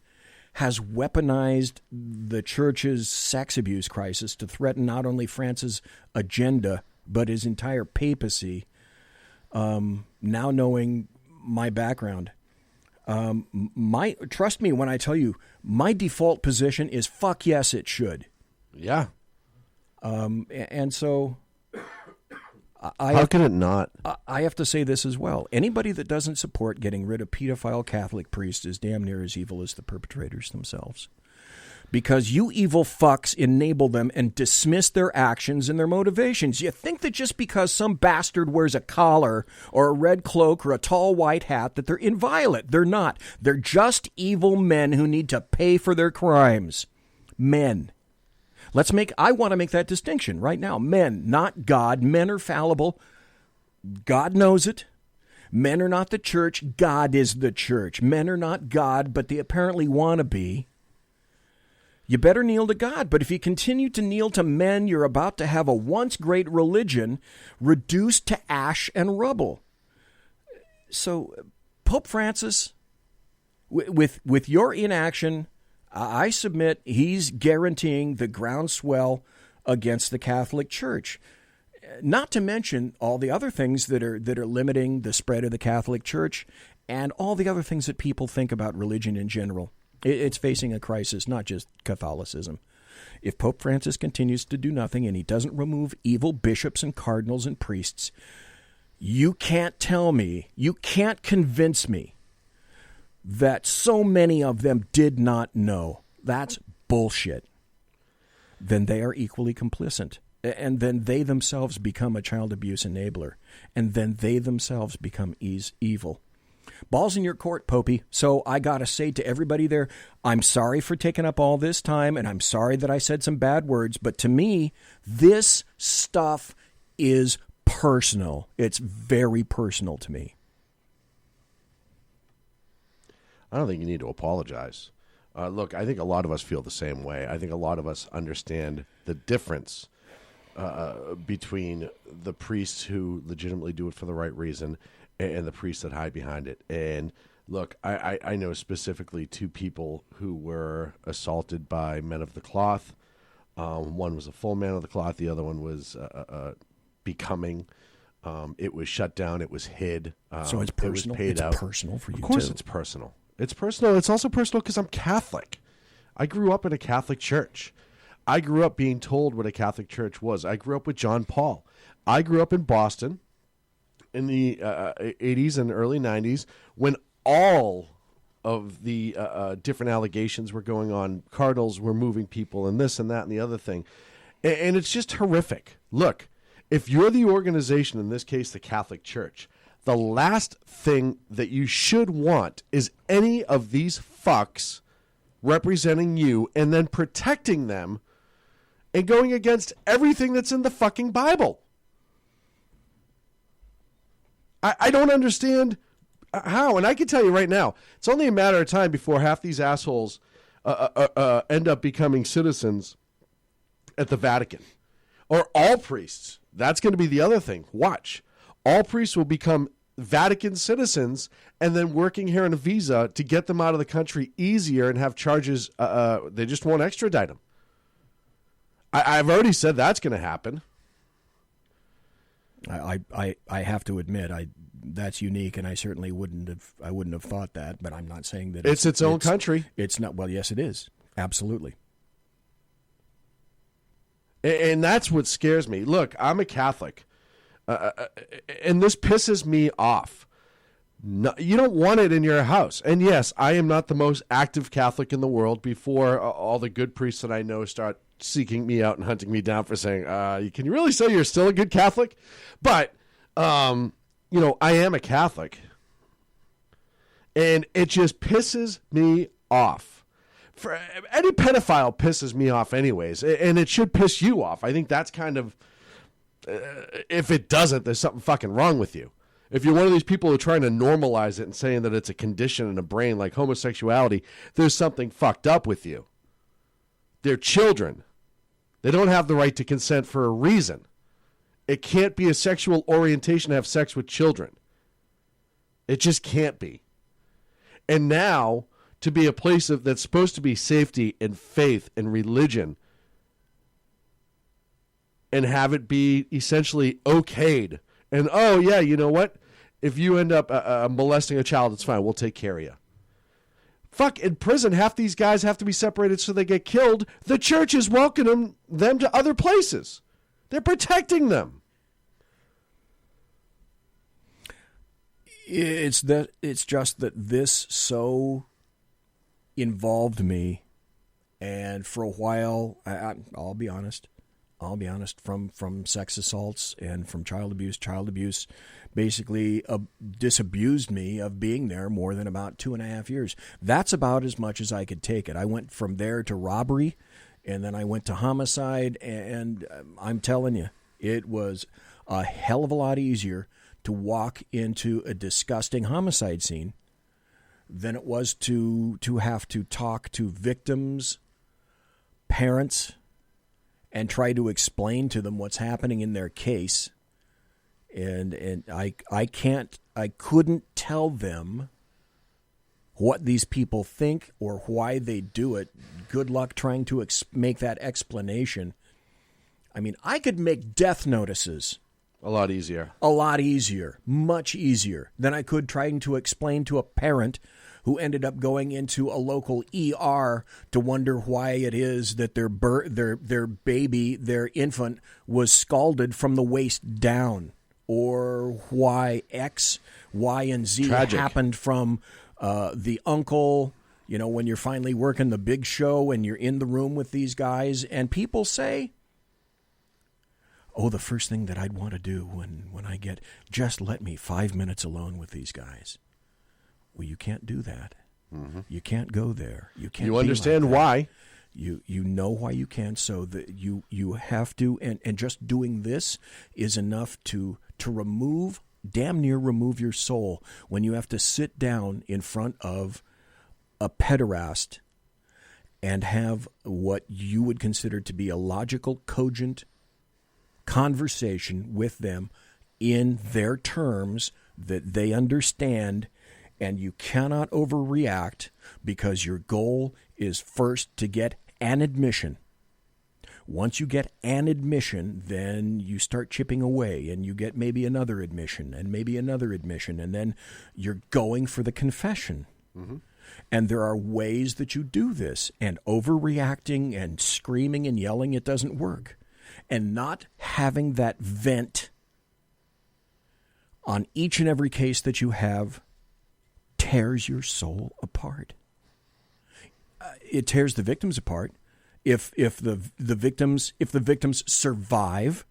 has weaponized the church's sex abuse crisis to threaten not only France's agenda, but his entire papacy, now knowing my background, trust me when I tell you, my default position is fuck yes, it should. Yeah. And so how can it not? I have to say this as well. Anybody that doesn't support getting rid of pedophile Catholic priests is damn near as evil as the perpetrators themselves. Because you evil fucks enable them and dismiss their actions and their motivations. You think that just because some bastard wears a collar or a red cloak or a tall white hat that they're inviolate. They're not. They're just evil men who need to pay for their crimes. Men. I want to make that distinction right now. Men, not God. Men are fallible. God knows it. Men are not the church. God is the church. Men are not God, but they apparently want to be. You better kneel to God, but if you continue to kneel to men, you're about to have a once great religion reduced to ash and rubble. So, Pope Francis, with your inaction, I submit he's guaranteeing the groundswell against the Catholic Church. Not to mention all the other things that are limiting the spread of the Catholic Church and all the other things that people think about religion in general. It's facing a crisis, not just Catholicism. If Pope Francis continues to do nothing and he doesn't remove evil bishops and cardinals and priests, you can't tell me, you can't convince me that so many of them did not know. That's bullshit. Then they are equally complicit. And then they themselves become a child abuse enabler. And then they themselves become evil. Ball's in your court, Popey. So I got to say to everybody there, I'm sorry for taking up all this time, and I'm sorry that I said some bad words, but to me, this stuff is personal. It's very personal to me. I don't think you need to apologize. Look, I think a lot of us feel the same way. I think a lot of us understand the difference between the priests who legitimately do it for the right reason and the priests that hide behind it. And look, I know specifically two people who were assaulted by men of the cloth. One was a full man of the cloth. The other one was becoming. It was shut down. It was hid. So it's personal. It was paid out. Personal for you, Of course too. It's personal. It's personal. It's also personal because I'm Catholic. I grew up in a Catholic church. I grew up being told what a Catholic church was. I grew up with John Paul. I grew up in Boston in the 80s and early 90s when all of the different allegations were going on. Cardinals were moving people and this and that and the other thing. And it's just horrific. Look, if you're the organization, in this case the Catholic Church, the last thing that you should want is any of these fucks representing you and then protecting them and going against everything that's in the fucking Bible. I don't understand how. And I can tell you right now, it's only a matter of time before half these assholes end up becoming citizens at the Vatican. Or all priests. That's going to be the other thing. Watch. All priests will become Vatican citizens and then working here on a visa to get them out of the country easier and have charges. They just won't extradite them. I've already said that's going to happen. I have to admit that's unique, and I certainly wouldn't have thought that. But I'm not saying that it's its own country. It's not. Well, yes, it is. Absolutely. And that's what scares me. Look, I'm a Catholic, and this pisses me off. No, you don't want it in your house. And yes, I am not the most active Catholic in the world before all the good priests that I know start seeking me out and hunting me down for saying, can you really say you're still a good Catholic? But, I am a Catholic. And it just pisses me off. For any pedophile pisses me off anyways, and it should piss you off. I think that's kind of, if it doesn't, there's something fucking wrong with you. If you're one of these people who are trying to normalize it and saying that it's a condition in the brain like homosexuality, there's something fucked up with you. They're children. They don't have the right to consent for a reason. It can't be a sexual orientation to have sex with children. It just can't be. And now, to be a place that's supposed to be safety and faith and religion, and have it be essentially okayed. And, oh, yeah, you know what? If you end up molesting a child, it's fine. We'll take care of you. Fuck, in prison, half these guys have to be separated so they get killed. The church is welcoming them to other places. They're protecting them. It's just that this so involved me, and for a while, I'll be honest, from sex assaults and from child abuse basically disabused me of being there more than about 2.5 years. That's about as much as I could take it. I went from there to robbery, and then I went to homicide, and I'm telling you, it was a hell of a lot easier to walk into a disgusting homicide scene than it was to have to talk to victims, parents, and try to explain to them what's happening in their case. And I couldn't tell them what these people think or why they do it. Good luck trying to make that explanation. I mean, I could make death notices a lot easier, much easier than I could trying to explain to a parent who ended up going into a local ER to wonder why it is that their baby, their infant, was scalded from the waist down, or why X, Y, and Z Tragic. happened from the uncle. You know, when you're finally working the big show and you're in the room with these guys, and people say, oh, the first thing that I'd want to do when I get, just let me 5 minutes alone with these guys. Well, you can't do that. Mm-hmm. You can't go there. You can't. You understand why? You know why you can't. So that you have to, and just doing this is enough to damn near remove your soul when you have to sit down in front of a pederast and have what you would consider to be a logical, cogent conversation with them in their terms that they understand. And you cannot overreact because your goal is first to get an admission. Once you get an admission, then you start chipping away and you get maybe another admission and maybe another admission, and then you're going for the confession. Mm-hmm. And there are ways that you do this, and overreacting and screaming and yelling, it doesn't work. And not having that vent on each and every case that you have tears your soul apart. It tears the victims apart. If the victims survive,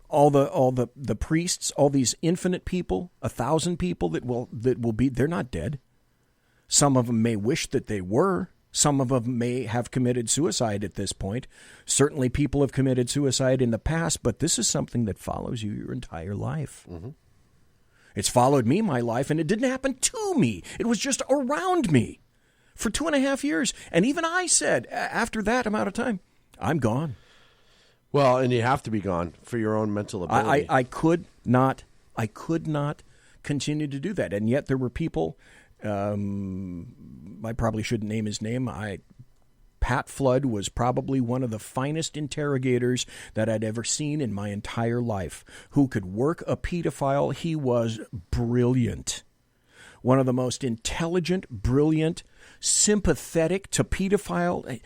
all the priests, all these infinite people, 1,000 people that will be, they're not dead. Some of them may wish that they were. Some of them may have committed suicide at this point. Certainly people have committed suicide in the past, but this is something that follows you your entire life. Mm-hmm. It's followed me my life, and it didn't happen to me. It was just around me. for 2.5 years. And even I said, after that amount of time, I'm gone. Well, and you have to be gone for your own mental ability. I could not continue to do that. And yet there were people, I probably shouldn't name his name. Pat Flood was probably one of the finest interrogators that I'd ever seen in my entire life, who could work a pedophile. He was brilliant. One of the most intelligent, brilliant, sympathetic to pedophile.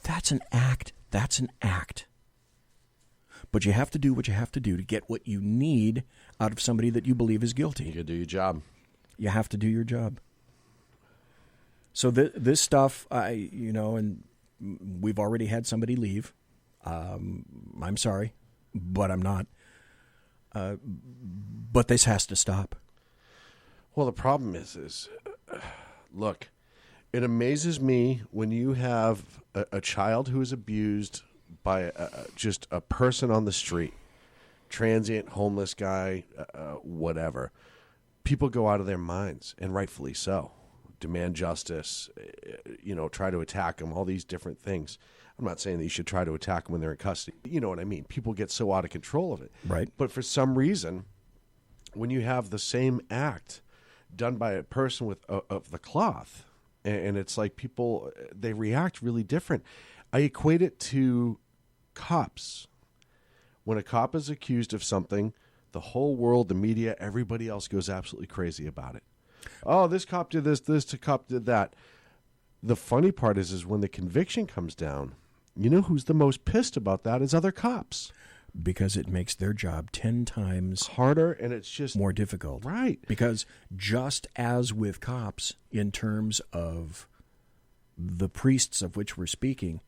That's an act. That's an act. But you have to do what you have to do to get what you need out of somebody that you believe is guilty. You got to do your job. You have to do your job. So this stuff, and we've already had somebody leave. I'm sorry, but I'm not. But this has to stop. Well, the problem is look, it amazes me when you have a child who is abused by just a person on the street, transient, homeless guy, whatever. People go out of their minds, and rightfully so. Demand justice, try to attack them, all these different things. I'm not saying that you should try to attack them when they're in custody. You know what I mean? People get so out of control of it. Right. But for some reason, when you have the same act done by a person of the cloth, and it's like people, they react really different. I equate it to cops. When a cop is accused of something, the whole world, the media, everybody else goes absolutely crazy about it. Oh, this cop did this cop did that. The funny part is when the conviction comes down, you know who's the most pissed about that is other cops. Because it makes their job 10 times harder, and it's just more difficult. Right. Because just as with cops, in terms of the priests of which we're speaking,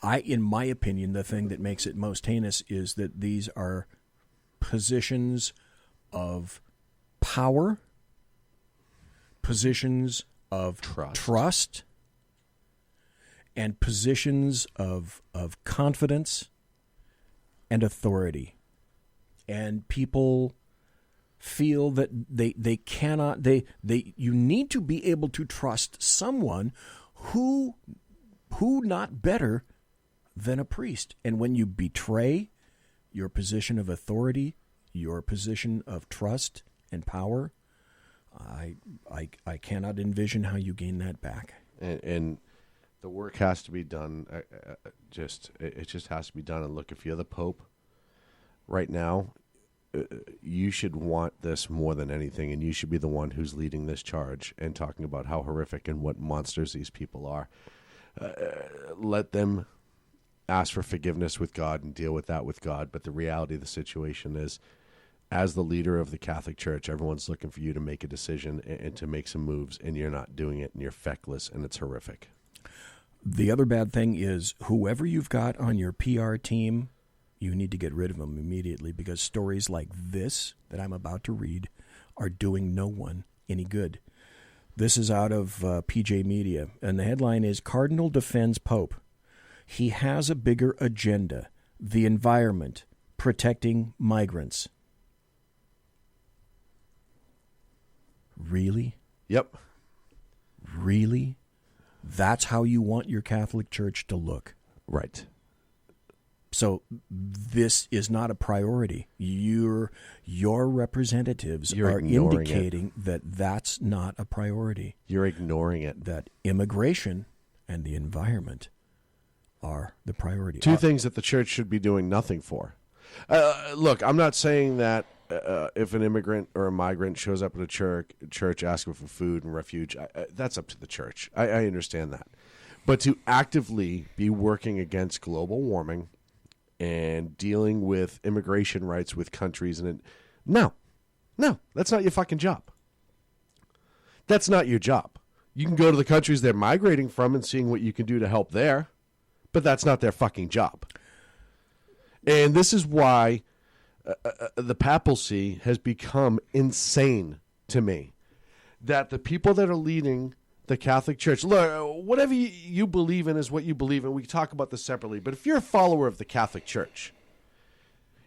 in my opinion, the thing that makes it most heinous is that these are positions of power, positions of trust, and positions of confidence and authority. And people feel that they cannot, you need to be able to trust someone who not better than a priest. And when you betray your position of authority, your position of trust and power, I cannot envision how you gain that back. And the work has to be done. It just has to be done. And look, if you're the Pope right now, you should want this more than anything, and you should be the one who's leading this charge and talking about how horrific and what monsters these people are. Let them ask for forgiveness with God and deal with that with God. But the reality of the situation is, as the leader of the Catholic Church, everyone's looking for you to make a decision and to make some moves, and you're not doing it, and you're feckless, and it's horrific. The other bad thing is whoever you've got on your PR team, you need to get rid of them immediately, because stories like this that I'm about to read are doing no one any good. This is out of PJ Media, and the headline is Cardinal Defends Pope. He has a bigger agenda, the environment, protecting migrants. Really? Yep. Really? That's how you want your Catholic Church to look? Right. So this is not a priority. Your representatives are indicating that that's not a priority. You're ignoring it. That immigration and the environment are the priority. Two things that the church should be doing nothing for. Look, I'm not saying that if an immigrant or a migrant shows up at a church asking for food and refuge, that's up to the church. I understand that. But to actively be working against global warming and dealing with immigration rights with countries, no, that's not your fucking job. That's not your job. You can go to the countries they're migrating from and seeing what you can do to help there, but that's not their fucking job. And this is why the papacy has become insane to me. That the people that are leading the Catholic Church, look, whatever you believe in is what you believe in. We talk about this separately. But if you're a follower of the Catholic Church,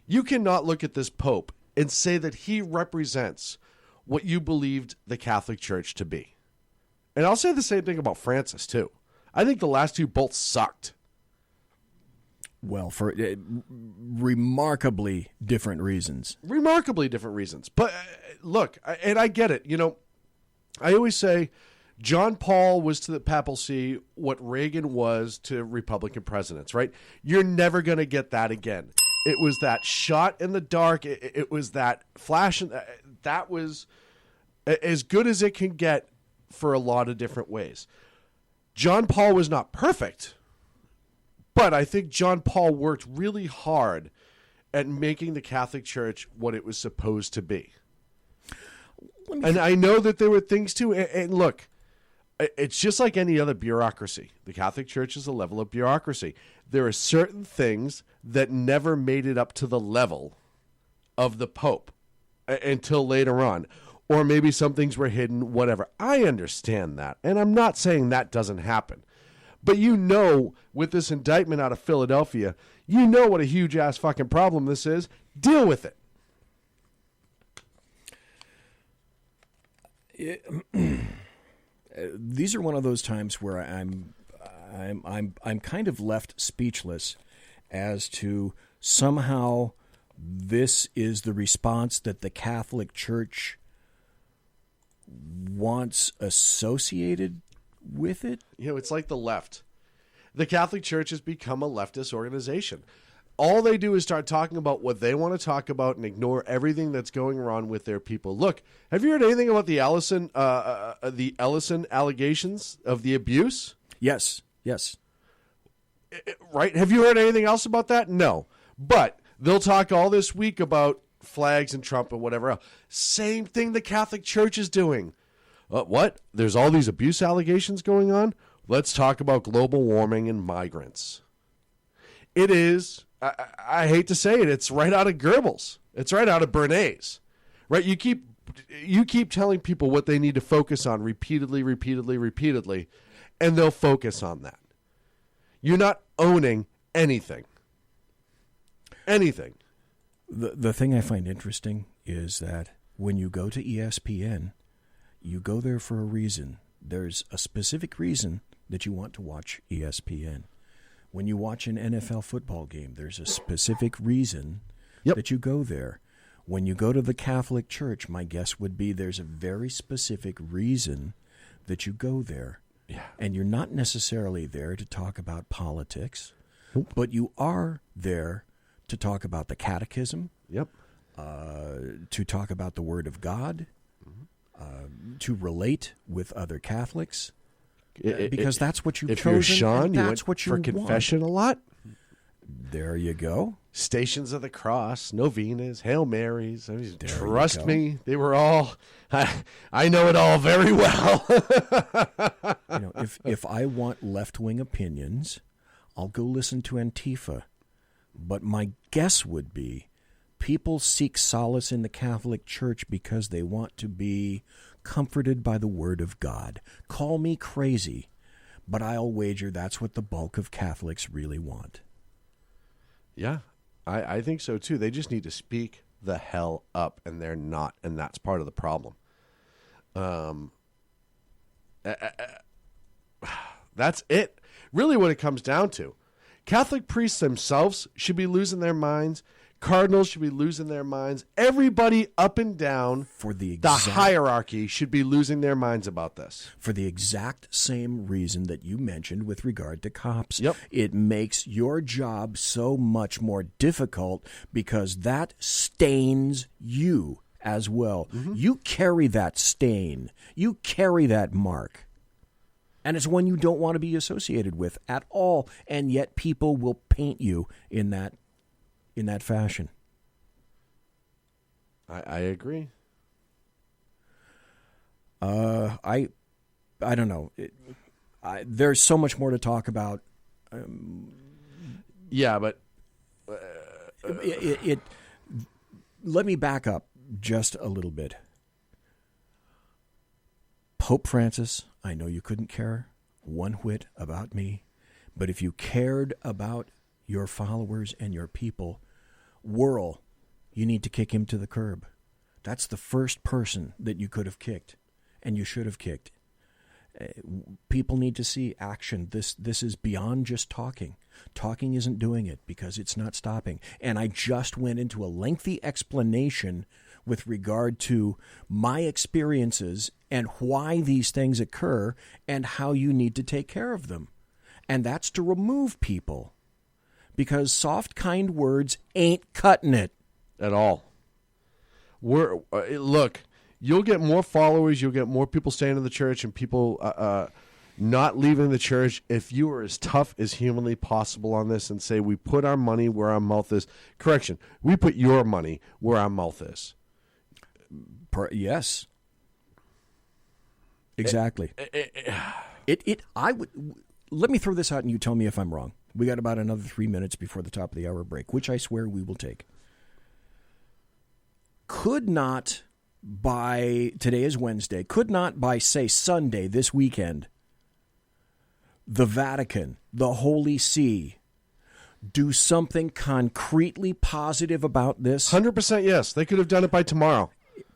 you cannot look at this Pope and say that he represents what you believed the Catholic Church to be. And I'll say the same thing about Francis, too. I think the last two both sucked. Well, for remarkably different reasons. Remarkably different reasons. But look, and I get it. You know, I always say John Paul was to the papacy what Reagan was to Republican presidents, right? You're never going to get that again. It was that shot in the dark. It was that flash. That was as good as it can get for a lot of different ways. John Paul was not perfect, but I think John Paul worked really hard at making the Catholic Church what it was supposed to be. And I know that there were things too. And look, it's just like any other bureaucracy. The Catholic Church is a level of bureaucracy. There are certain things that never made it up to the level of the Pope until later on. Or maybe some things were hidden, whatever. I understand that. And I'm not saying that doesn't happen. But you know, with this indictment out of Philadelphia, you know what a huge-ass fucking problem this is. Deal with it. These are one of those times where I'm kind of left speechless as to somehow this is the response that the Catholic Church wants associated with it. You know, it's like the left. The Catholic Church has become a leftist organization. All they do is start talking about what they want to talk about and ignore everything that's going wrong with their people. Look, have you heard anything about the Ellison allegations of the abuse? Yes. Right? Have you heard anything else about that? No. But they'll talk all this week about flags and Trump and whatever else. Same thing the Catholic Church is doing. What? There's all these abuse allegations going on? Let's talk about global warming and migrants. It is, I hate to say it, it's right out of Goebbels. It's right out of Bernays. Right? You keep telling people what they need to focus on repeatedly, and they'll focus on that. You're not owning anything. Anything. The thing I find interesting is that when you go to ESPN, you go there for a reason. There's a specific reason that you want to watch ESPN. When you watch an NFL football game, there's a specific reason that you go there. When you go to the Catholic Church, my guess would be there's a very specific reason that you go there. Yeah. And you're not necessarily there to talk about politics, but you are there to talk about the catechism, to talk about the Word of God, to relate with other Catholics, because that's what you've chosen. If you're Sean, you went what for confession a lot. There you go. Stations of the Cross, novenas, Hail Marys. I mean, trust me, they were all. I know it all very well. If I want left-wing opinions, I'll go listen to Antifa. But my guess would be people seek solace in the Catholic Church because they want to be comforted by the Word of God. Call me crazy, but I'll wager that's what the bulk of Catholics really want. Yeah, I think so too. They just need to speak the hell up, and they're not, and that's part of the problem. That's it. Really what it comes down to. Catholic priests themselves should be losing their minds. Cardinals should be losing their minds. Everybody up and down for the hierarchy should be losing their minds about this. For the exact same reason that you mentioned with regard to cops. Yep. It makes your job so much more difficult because that stains you as well. Mm-hmm. You carry that stain. You carry that mark. And it's one you don't want to be associated with at all, and yet people will paint you in that fashion. I agree. I don't know. There's so much more to talk about. Yeah, but let me back up just a little bit. Pope Francis, I know you couldn't care one whit about me, but if you cared about your followers and your people, Whirl, you need to kick him to the curb. That's the first person that you could have kicked, and you should have kicked. People need to see action. This is beyond just talking. Talking isn't doing it because it's not stopping. And I just went into a lengthy explanation with regard to my experiences and why these things occur and how you need to take care of them. And that's to remove people, because soft, kind words ain't cutting it. At all. Look, you'll get more followers, you'll get more people staying in the church and people not leaving the church if you are as tough as humanly possible on this and say, we put our money where our mouth is. Correction, we put your money where our mouth is. Yes. Exactly. Let me throw this out and you tell me if I'm wrong. We got about another 3 minutes before the top of the hour break, which I swear we will take. Could not today is Wednesday, could not by, say, Sunday, this weekend, the Vatican, the Holy See, do something concretely positive about this? 100% yes. They could have done it by tomorrow.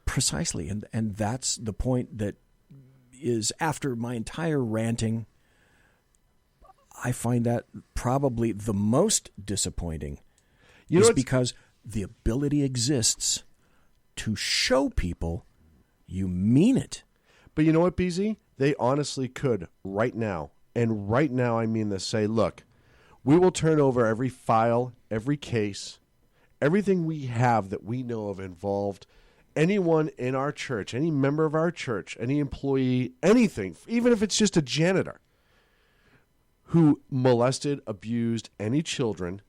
Precisely. And that's the point that is, after my entire ranting, I find that probably the most disappointing because the ability exists to show people you mean it. But you know what, BZ? They honestly could right now. And right now I mean this. Say, look, we will turn over every file, every case, everything we have that we know of involved anyone in our church, any member of our church, any employee, anything, even if it's just a janitor who molested, abused any children,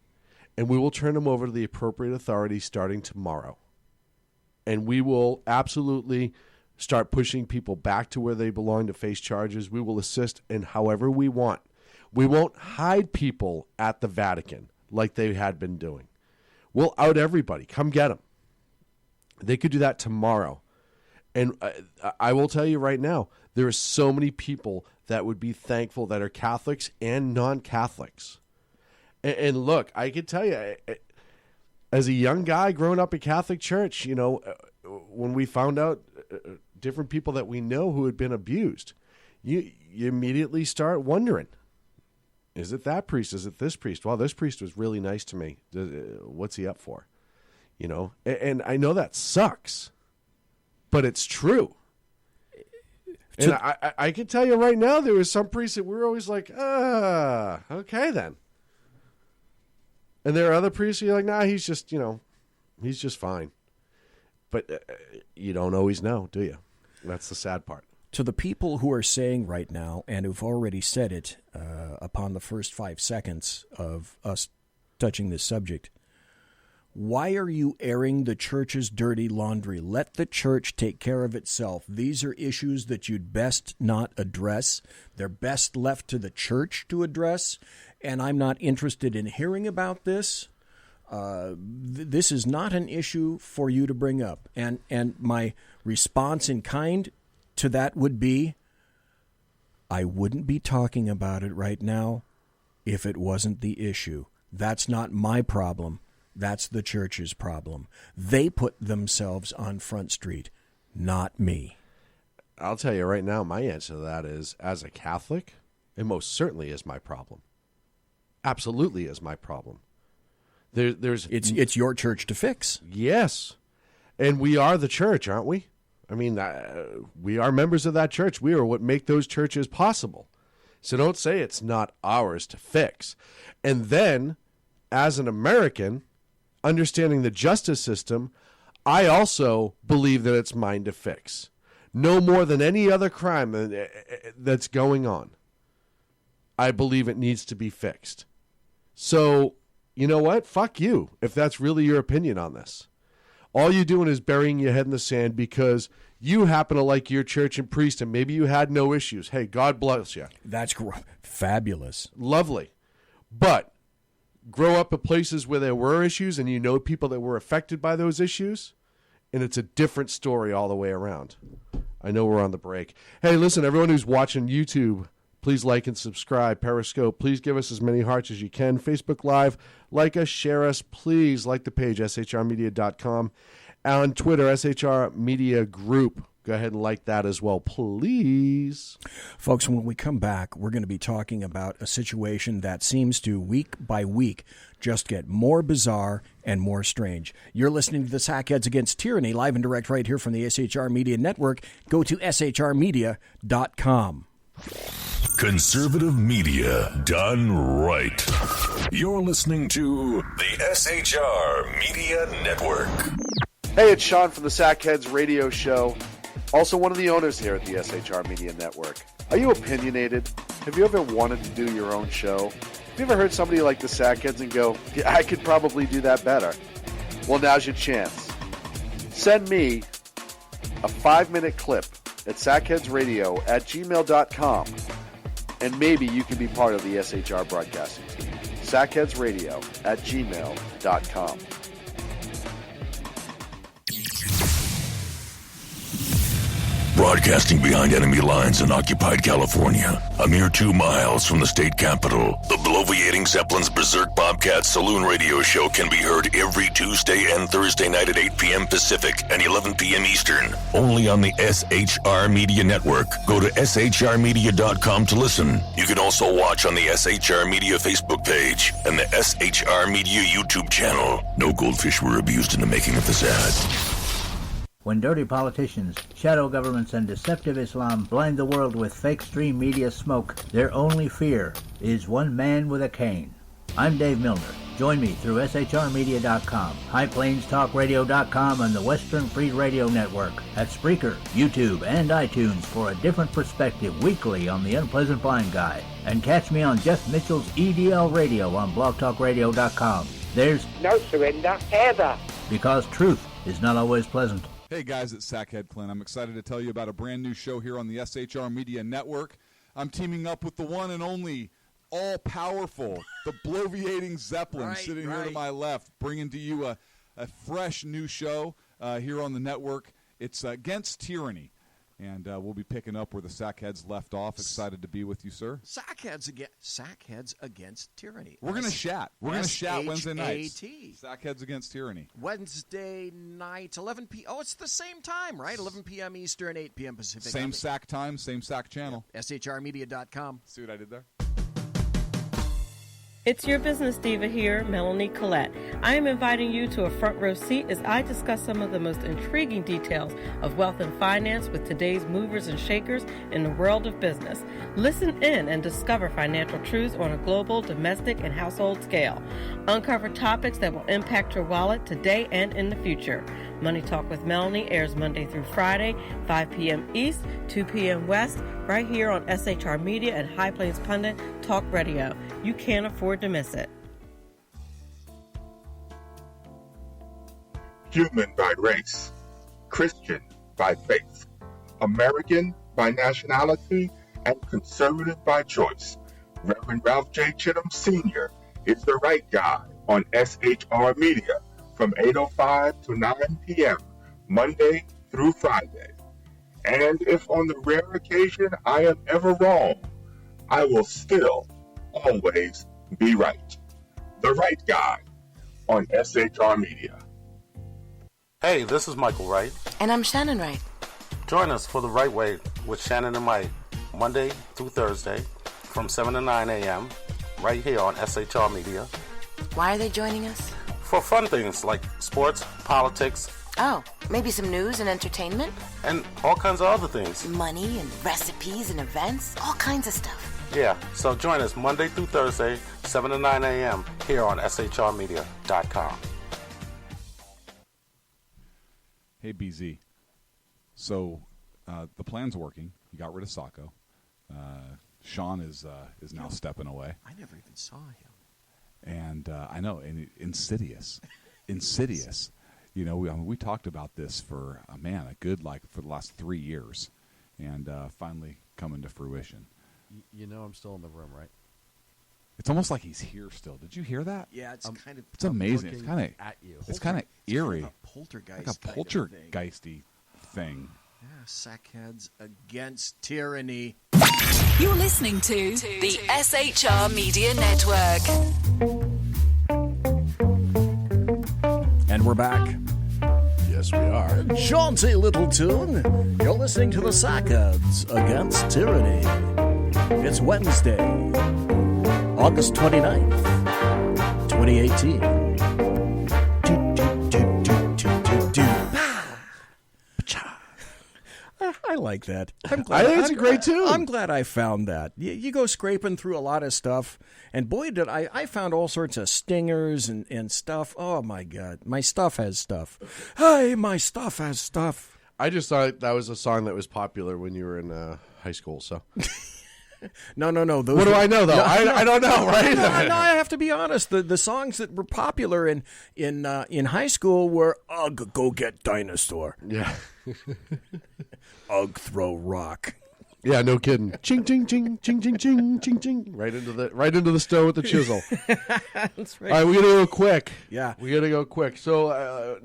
and we will turn them over to the appropriate authorities starting tomorrow. And we will absolutely start pushing people back to where they belong to face charges. We will assist in however we want. We won't hide people at the Vatican like they had been doing. We'll out everybody. Come get them. They could do that tomorrow. And I will tell you right now, there are so many people that would be thankful that are Catholics and non-Catholics. And look, I can tell you, as a young guy growing up in Catholic church, you know, when we found out different people that we know who had been abused, you immediately start wondering, is it that priest? Is it this priest? Well, this priest was really nice to me. What's he up for? You know, and I know that sucks, but it's true. And I can tell you right now, there was some priests that we were always like, okay then. And there are other priests who you're like, nah, he's just, he's just fine. But you don't always know, do you? That's the sad part. To the people who are saying right now, and who've already said it upon the first 5 seconds of us touching this subject, why are you airing the church's dirty laundry? Let the church take care of itself. These are issues that you'd best not address. They're best left to the church to address, and I'm not interested in hearing about this. This is not an issue for you to bring up. And my response in kind to that would be, I wouldn't be talking about it right now if it wasn't the issue. That's not my problem. That's the church's problem. They put themselves on Front Street, not me. I'll tell you right now, my answer to that is, as a Catholic, it most certainly is my problem. Absolutely is my problem. It's your church to fix. Yes. And we are the church, aren't we? I mean, we are members of that church. We are what make those churches possible. So don't say it's not ours to fix. And then, as an American, understanding the justice system, I also believe that it's mine to fix. No more than any other crime that's going on. I believe it needs to be fixed. So, you know what? Fuck you, if that's really your opinion on this. All you're doing is burying your head in the sand because you happen to like your church and priest and maybe you had no issues. Hey, God bless you. That's fabulous. Lovely. But grow up at places where there were issues and you know people that were affected by those issues, and it's a different story all the way around. I know we're on the break. Hey, listen, everyone who's watching YouTube, please like and subscribe. Periscope, please give us as many hearts as you can. Facebook Live, like us, share us. Please like the page, shrmedia.com. On Twitter, SHR Media Group. Go ahead and like that as well, please. Folks, when we come back, we're going to be talking about a situation that seems to, week by week, just get more bizarre and more strange. You're listening to the Sack Heads Against Tyranny, live and direct right here from the SHR Media Network. Go to shrmedia.com. Conservative media done right. You're listening to the SHR Media Network. Hey, it's Sean from the Sack Heads radio show. Also one of the owners here at the SHR Media Network. Are you opinionated? Have you ever wanted to do your own show? Have you ever heard somebody like the Sack Heads and go, yeah, I could probably do that better? Well, now's your chance. Send me a 5-minute clip at sackheadsradio@gmail.com, and maybe you can be part of the SHR broadcasting team. sackheadsradio@gmail.com. Broadcasting behind enemy lines in occupied California, a mere 2 miles from the state capital, the bloviating Zeppelin's Berserk Bobcat Saloon radio show can be heard every Tuesday and Thursday night at 8 p.m. Pacific and 11 p.m. Eastern, only on the SHR Media Network. Go to shrmedia.com to listen. You can also watch on the SHR Media Facebook page and the SHR Media YouTube channel. No goldfish were abused in the making of this ad. When dirty politicians, shadow governments, and deceptive Islam blind the world with fake stream media smoke, their only fear is one man with a cane. I'm Dave Milner. Join me through shrmedia.com, highplainstalkradio.com, and the Western Free Radio Network at Spreaker, YouTube, and iTunes for a different perspective weekly on the Unpleasant Blind Guy. And catch me on Jeff Mitchell's EDL Radio on blogtalkradio.com. There's no surrender ever, because truth is not always pleasant. Hey guys, it's Sack Head CLINT. I'm excited to tell you about a brand new show here on the SHR Media Network. I'm teaming up with the one and only all-powerful, the bloviating Zeppelin, sitting here to my left, bringing to you a fresh new show here on the network. It's Against Tyranny, and we'll be picking up where the Sack Heads left off. Excited to be with you, sir. Sack Heads Against Tyranny. We're going to chat. We're going to chat Wednesday nights. Sack Heads Against Tyranny. Wednesday night, 11 p.m. Oh, it's the same time, right? 11 p.m. Eastern, 8 p.m. Pacific. Same Sack time, same Sack channel. Yeah. shrmedia.com. See what I did there? It's your business diva here, Melanie Collette. I am inviting you to a front row seat as I discuss some of the most intriguing details of wealth and finance with today's movers and shakers in the world of business. Listen in and discover financial truths on a global, domestic, and household scale. Uncover topics that will impact your wallet today and in the future. Money Talk with Melanie airs Monday through Friday, 5 p.m. East, 2 p.m. West, right here on SHR Media and High Plains Pundit Talk Radio. You can't afford to miss it. Human by race, Christian by faith, American by nationality, and conservative by choice. Reverend Ralph J. Chittum Sr. is the right guy on SHR Media from 8:05 to 9 p.m. Monday through Friday. And if on the rare occasion I am ever wrong, I will still always be right. The right guy on SHR Media. Hey, this is Michael Wright. And I'm Shannon Wright. Join us for The Right Way with Shannon and Mike, Monday through Thursday from 7 to 9 a.m. right here on SHR Media. Why are they joining us? For fun things like sports, politics. Oh, maybe some news and entertainment? And all kinds of other things. Money and recipes and events, all kinds of stuff. Yeah, so join us Monday through Thursday, 7 to 9 a.m. here on shrmedia.com. Hey, BZ. So the plan's working. You got rid of Sacco. Sean is now stepping away. I never even saw him. And I know, and insidious. You know, we talked about this for for the last 3 years, and finally coming to fruition. You know, I'm still in the room, right? It's almost like he's here still. Did you hear that? Yeah, it's kind of. It's amazing. It's kind of at you. It's kind of eerie. Kind of a poltergeist. Like a poltergeisty thing. Yeah, Sack Heads Against Tyranny. You're listening to the SHR Media Network. And we're back. Yes, we are. Jaunty little tune. You're listening to the Sack Heads Against Tyranny. It's Wednesday, August 29th, 2018. I like that. I'm glad, I think it's a great tune. I'm glad I found that. You go scraping through a lot of stuff, and boy, did I found all sorts of stingers and stuff. Oh, my God. My stuff has stuff. Hey, my stuff has stuff. I just thought that was a song that was popular when you were in high school, so... No. What do I know, though? No, I don't know, right? No, I have to be honest. The songs that were popular in high school were Ugh, Go Get Dinosaur. Yeah. Ugh, Throw Rock. Yeah, no kidding. Ching, ching, ching, ching, ching, ching, ching, ching. Right into the stone with the chisel. That's right. All right, we got to go quick. Yeah. We got to go quick. So,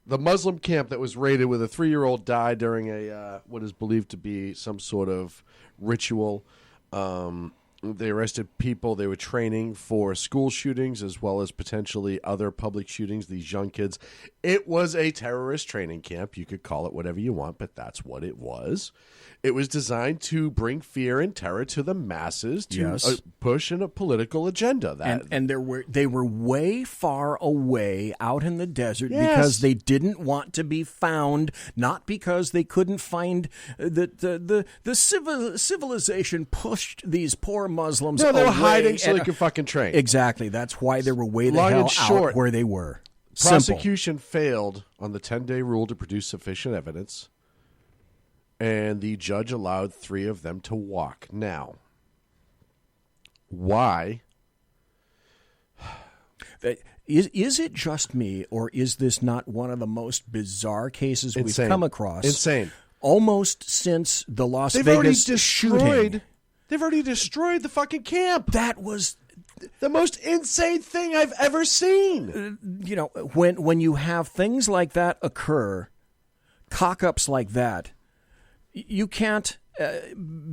the Muslim camp that was raided with a 3-year-old died during a what is believed to be some sort of ritual. They arrested people. They were training for school shootings as well as potentially other public shootings, these young kids. It was a terrorist training camp. You could call it whatever you want, but that's what it was. It was designed to bring fear and terror to the masses to push in a political agenda. And they were way far away out in the desert because they didn't want to be found, not because they couldn't find the civilization pushed these poor Muslims No, they were away hiding so they could fucking train. Exactly. That's why they were way the Long hell and short, out where they were. Prosecution failed on the 10-day rule to produce sufficient evidence, and the judge allowed 3 of them to walk. Now, why? Is it just me, or is this not one of the most bizarre cases we've come across? Insane. Almost since the Las Vegas shooting. They've already destroyed the fucking camp. That was the most insane thing I've ever seen. You know, when you have things like that occur, cock-ups like that, you can't,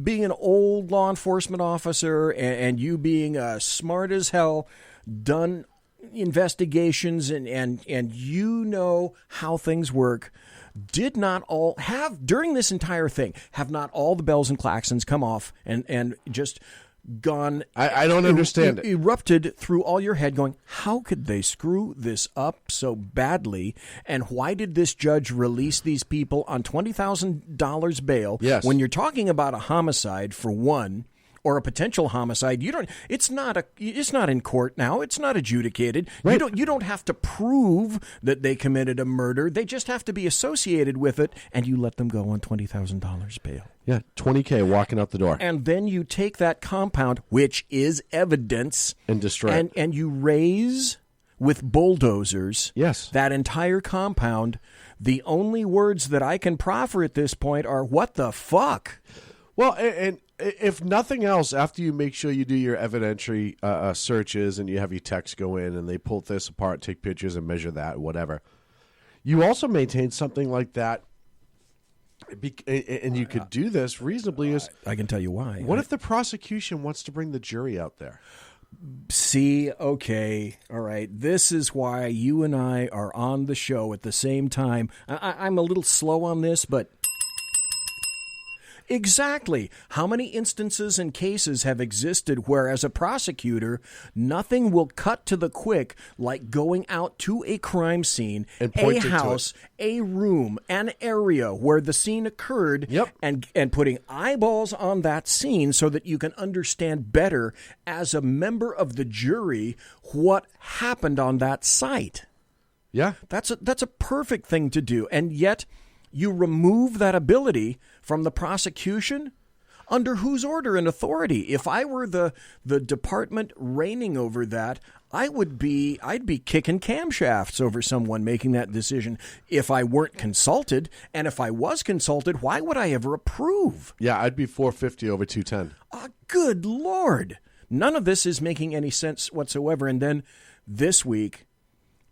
being an old law enforcement officer and you being smart as hell, done investigations and you know how things work, did not all have, during this entire thing, have not all the bells and klaxons come off and just gone. I don't understand it. Erupted through all your head going, how could they screw this up so badly? And why did this judge release these people on $20,000 bail? Yes. When you're talking about a homicide, for one, or a potential homicide, it's not in court now. It's not adjudicated. Right. You don't have to prove that they committed a murder. They just have to be associated with it, and you let them go on $20,000 bail. Yeah, $20K walking out the door. And then you take that compound, which is evidence, and destroy it. And you raise with bulldozers that entire compound. The only words that I can proffer at this point are, what the fuck? Well, and if nothing else, after you make sure you do your evidentiary searches and you have your techs go in and they pull this apart, take pictures and measure that, whatever, you also maintain something like that. And you could do this reasonably. I can tell you why. What if the prosecution wants to bring the jury out there? See, okay, all right. This is why you and I are on the show at the same time. I'm a little slow on this, but... Exactly. How many instances and cases have existed where, as a prosecutor, nothing will cut to the quick like going out to a crime scene, a house, a room, an area where the scene occurred, and putting eyeballs on that scene so that you can understand better as a member of the jury what happened on that site. Yeah. That's a perfect thing to do. And yet you remove that ability from the prosecution? Under whose order and authority? If I were the department reigning over that, I'd be kicking camshafts over someone making that decision if I weren't consulted. And if I was consulted, why would I ever approve? Yeah, I'd be 450 over 210. Good Lord. None of this is making any sense whatsoever. And then this week,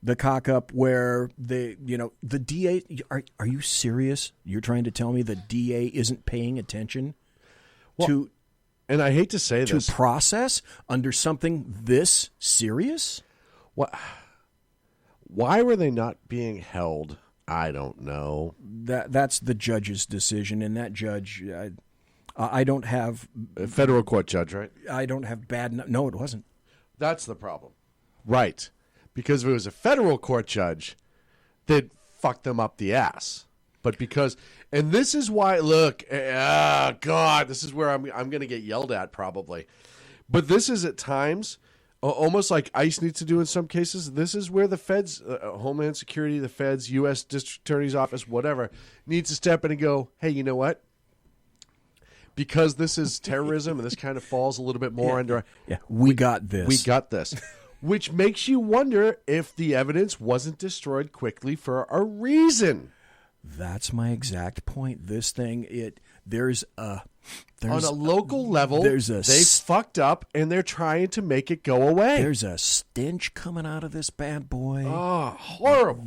the cock-up where the DA, are you serious? You're trying to tell me the DA isn't paying attention to, and I hate to say this, to process under something this serious? Why were they not being held I don't know. That's the judge's decision, and that judge, I don't have a federal court judge, right? I don't have bad. No, it wasn't. That's the problem, right? Because if it was a federal court judge, they'd fuck them up the ass. But because, and this is why. Look, God, this is where I'm going to get yelled at probably. But this is at times almost like ICE needs to do in some cases. This is where the feds, Homeland Security, the feds, U.S. District Attorney's Office, whatever, needs to step in and go, hey, you know what? Because this is terrorism and this kind of falls a little bit more under... Yeah, we got this. We got this. Which makes you wonder if the evidence wasn't destroyed quickly for a reason. That's my exact point. This thing, there's on a local level, they fucked up and they're trying to make it go away. There's a stench coming out of this bad boy. Oh, horrible.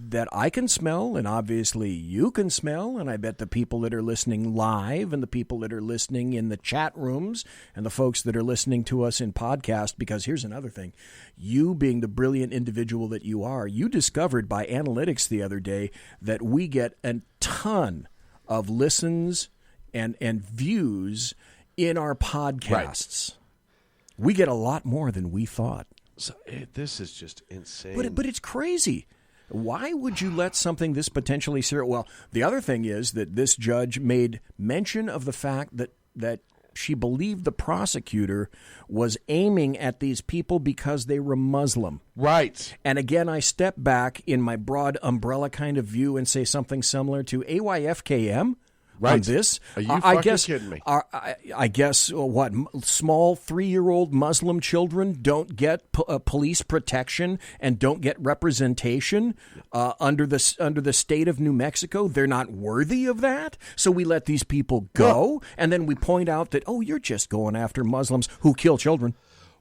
That I can smell, and obviously you can smell, and I bet the people that are listening live and the people that are listening in the chat rooms and the folks that are listening to us in podcast, because here's another thing. You being the brilliant individual that you are, you discovered by analytics the other day that we get a ton of listens and views in our podcasts. Right. We get a lot more than we thought. So this is just insane. But it's crazy. Why would you let something this potentially serious? Well, the other thing is that this judge made mention of the fact that she believed the prosecutor was aiming at these people because they were Muslim. Right. And again, I step back in my broad umbrella kind of view and say something similar to AYFKM. Right. On this, Are you fucking kidding me? I guess what small 3-year-old Muslim children don't get police protection and don't get representation under the state of New Mexico. They're not worthy of that. So we let these people go, and then we point out that you're just going after Muslims who kill children.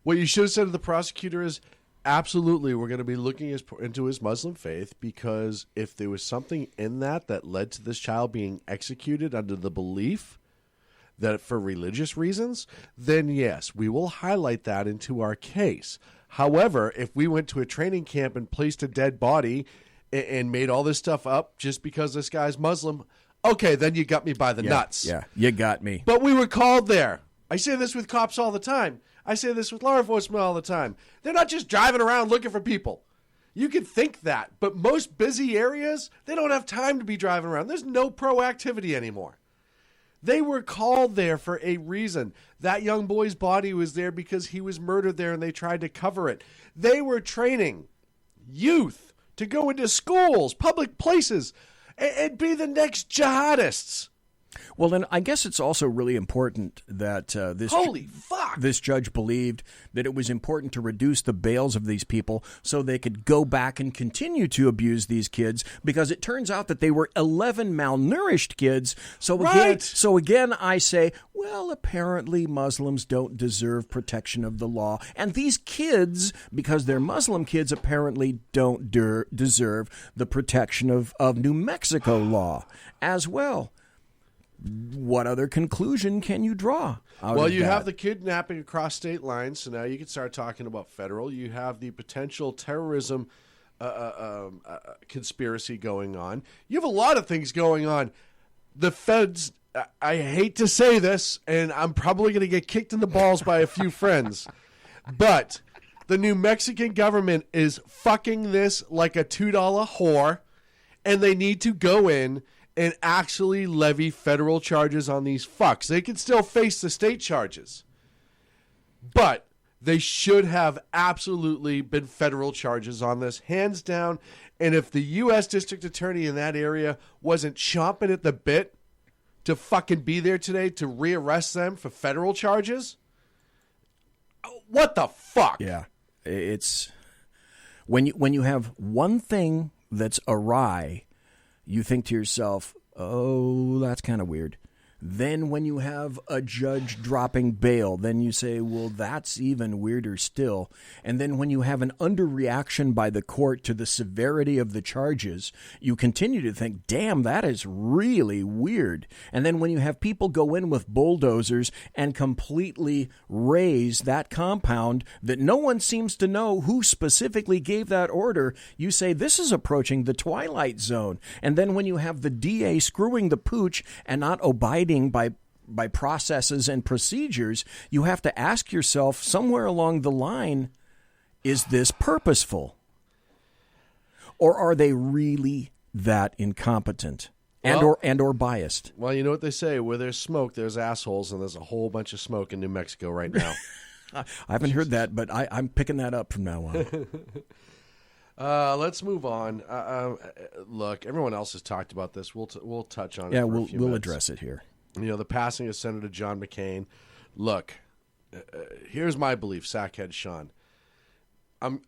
What you should have said to the prosecutor is, absolutely, we're going to be looking into his Muslim faith, because if there was something in that led to this child being executed under the belief that for religious reasons, then yes, we will highlight that into our case. However, if we went to a training camp and placed a dead body and made all this stuff up just because this guy's Muslim, okay, then you got me by the nuts. Yeah, you got me. But we were called there. I say this with cops all the time. I say this with law enforcement all the time. They're not just driving around looking for people. You can think that, but most busy areas, they don't have time to be driving around. There's no proactivity anymore. They were called there for a reason. That young boy's body was there because he was murdered there and they tried to cover it. They were training youth to go into schools, public places, and be the next jihadists. Well, then I guess it's also really important that this judge believed that it was important to reduce the bails of these people so they could go back and continue to abuse these kids, because it turns out that they were 11 malnourished kids. So again, I say, well, apparently Muslims don't deserve protection of the law. And these kids, because they're Muslim kids, apparently don't deserve the protection of New Mexico law as well. What other conclusion can you draw? Well, you have the kidnapping across state lines, so now you can start talking about federal. You have the potential terrorism conspiracy going on. You have a lot of things going on. The feds, I hate to say this, and I'm probably going to get kicked in the balls by a few friends, but the New Mexican government is fucking this like a $2 whore, and they need to go in and actually levy federal charges on these fucks. They can still face the state charges, but they should have absolutely been federal charges on this, hands down. And if the U.S. District Attorney in that area wasn't chomping at the bit to fucking be there today to rearrest them for federal charges, what the fuck? Yeah, it's when you have one thing that's awry, you think to yourself, oh, that's kind of weird. Then when you have a judge dropping bail, then you say, well, that's even weirder still. And then when you have an underreaction by the court to the severity of the charges, you continue to think, damn, that is really weird. And then when you have people go in with bulldozers and completely raze that compound that no one seems to know who specifically gave that order, you say, this is approaching the Twilight Zone. And then when you have the DA screwing the pooch and not abiding by processes and procedures, you have to ask yourself somewhere along the line, is this purposeful? Or are they really that incompetent and or biased? Well, you know what they say, where there's smoke, there's assholes, and there's a whole bunch of smoke in New Mexico right now. I haven't heard that, but I'm picking that up from now on. Let's move on. Look, everyone else has talked about this. We'll touch on it. Yeah, for a few we'll minutes. address it here. You know, the passing of Senator John McCain. Look, here's my belief, Sack Heads SHAUN.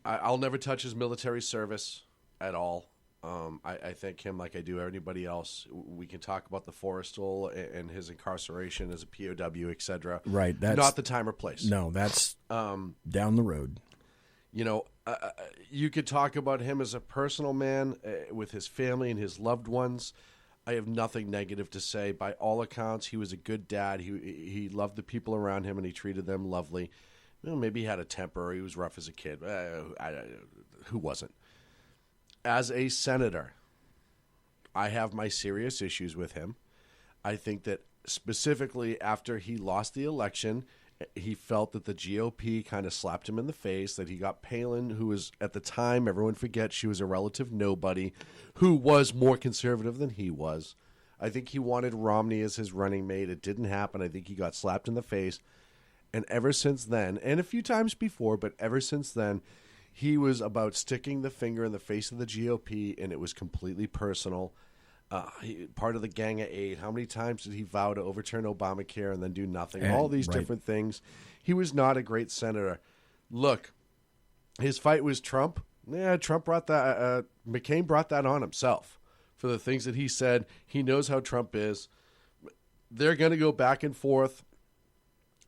I'll never touch his military service at all. I thank him like I do anybody else. We can talk about the Forrestal and his incarceration as a POW, etc. Right. That's not the time or place. No, that's down the road. You know, you could talk about him as a personal man with his family and his loved ones. I have nothing negative to say. By all accounts, he was a good dad. He loved the people around him, and he treated them lovely. You know, maybe he had a temper, or he was rough as a kid. Who wasn't? As a senator, I have my serious issues with him. I think that specifically after he lost the election, he felt that the GOP kind of slapped him in the face, that he got Palin, who was, at the time, everyone forgets, she was a relative nobody, who was more conservative than he was. I think he wanted Romney as his running mate. It didn't happen. I think he got slapped in the face. And ever since then, and a few times before, but ever since then, he was about sticking the finger in the face of the GOP, and it was completely personal. Part of the Gang of Eight. How many times did he vow to overturn Obamacare and then do nothing? And, all these right. different things. He was not a great senator. Look, his fight was Trump. Yeah, Trump brought that. McCain brought that on himself for the things that he said. He knows how Trump is. They're going to go back and forth.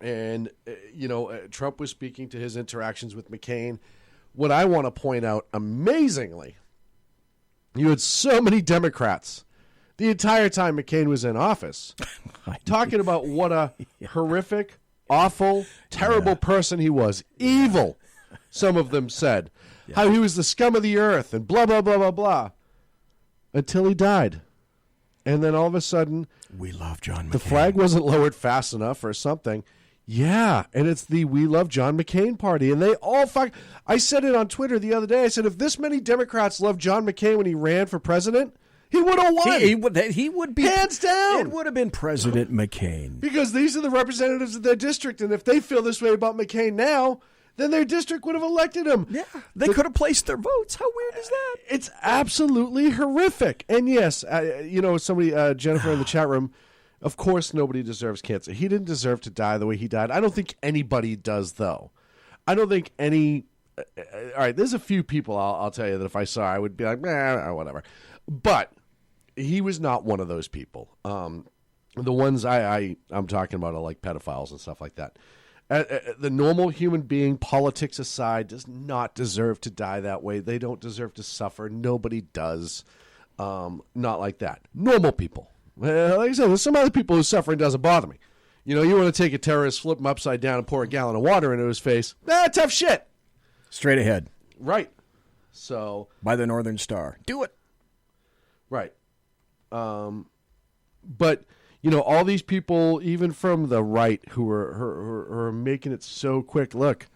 And, Trump was speaking to his interactions with McCain. What I want to point out, amazingly, you had so many Democrats the entire time McCain was in office talking about what a horrific, awful, terrible person he was. Evil, some of them said. Yeah. How he was the scum of the earth and blah, blah, blah, blah, blah. Until he died. And then all of a sudden, we love John McCain. The flag wasn't lowered fast enough or something. Yeah, and it's the We Love John McCain party. And they all I said it on Twitter the other day. I said, if this many Democrats loved John McCain when he ran for president, he would have won. He would be. Hands down. It would have been President McCain. Because these are the representatives of their district. And if they feel this way about McCain now, then their district would have elected him. Yeah, they could have placed their votes. How weird is that? It's absolutely horrific. And yes, somebody, Jennifer in the chat room, of course nobody deserves cancer. He didn't deserve to die the way he died. I don't think anybody does, though. I don't think any... all right, there's a few people I'll tell you that if I saw, I would be like, whatever. But he was not one of those people. The ones I'm talking about are like pedophiles and stuff like that. The normal human being, politics aside, does not deserve to die that way. They don't deserve to suffer. Nobody does. Not like that. Normal people. Like I said, there's some other people whose suffering doesn't bother me. You want to take a terrorist, flip him upside down, and pour a gallon of water into his face. Tough shit. Straight ahead. Right. So. By the Northern Star. Do it. Right. But, all these people, even from the right, who are making it so quick. Look,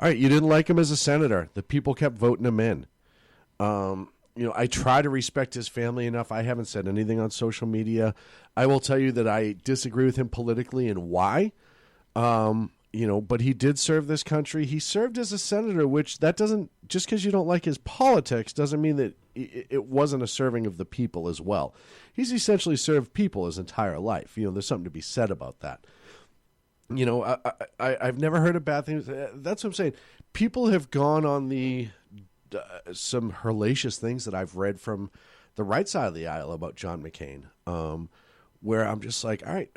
all right, you didn't like him as a senator. The people kept voting him in. I try to respect his family enough. I haven't said anything on social media. I will tell you that I disagree with him politically and why. But he did serve this country. He served as a senator, which that doesn't, just because you don't like his politics doesn't mean that it wasn't a serving of the people as well. He's essentially served people his entire life. There's something to be said about that. I've never heard of bad things. That's what I'm saying. People have gone on some hellacious things that I've read from the right side of the aisle about John McCain. where I'm just like, all right,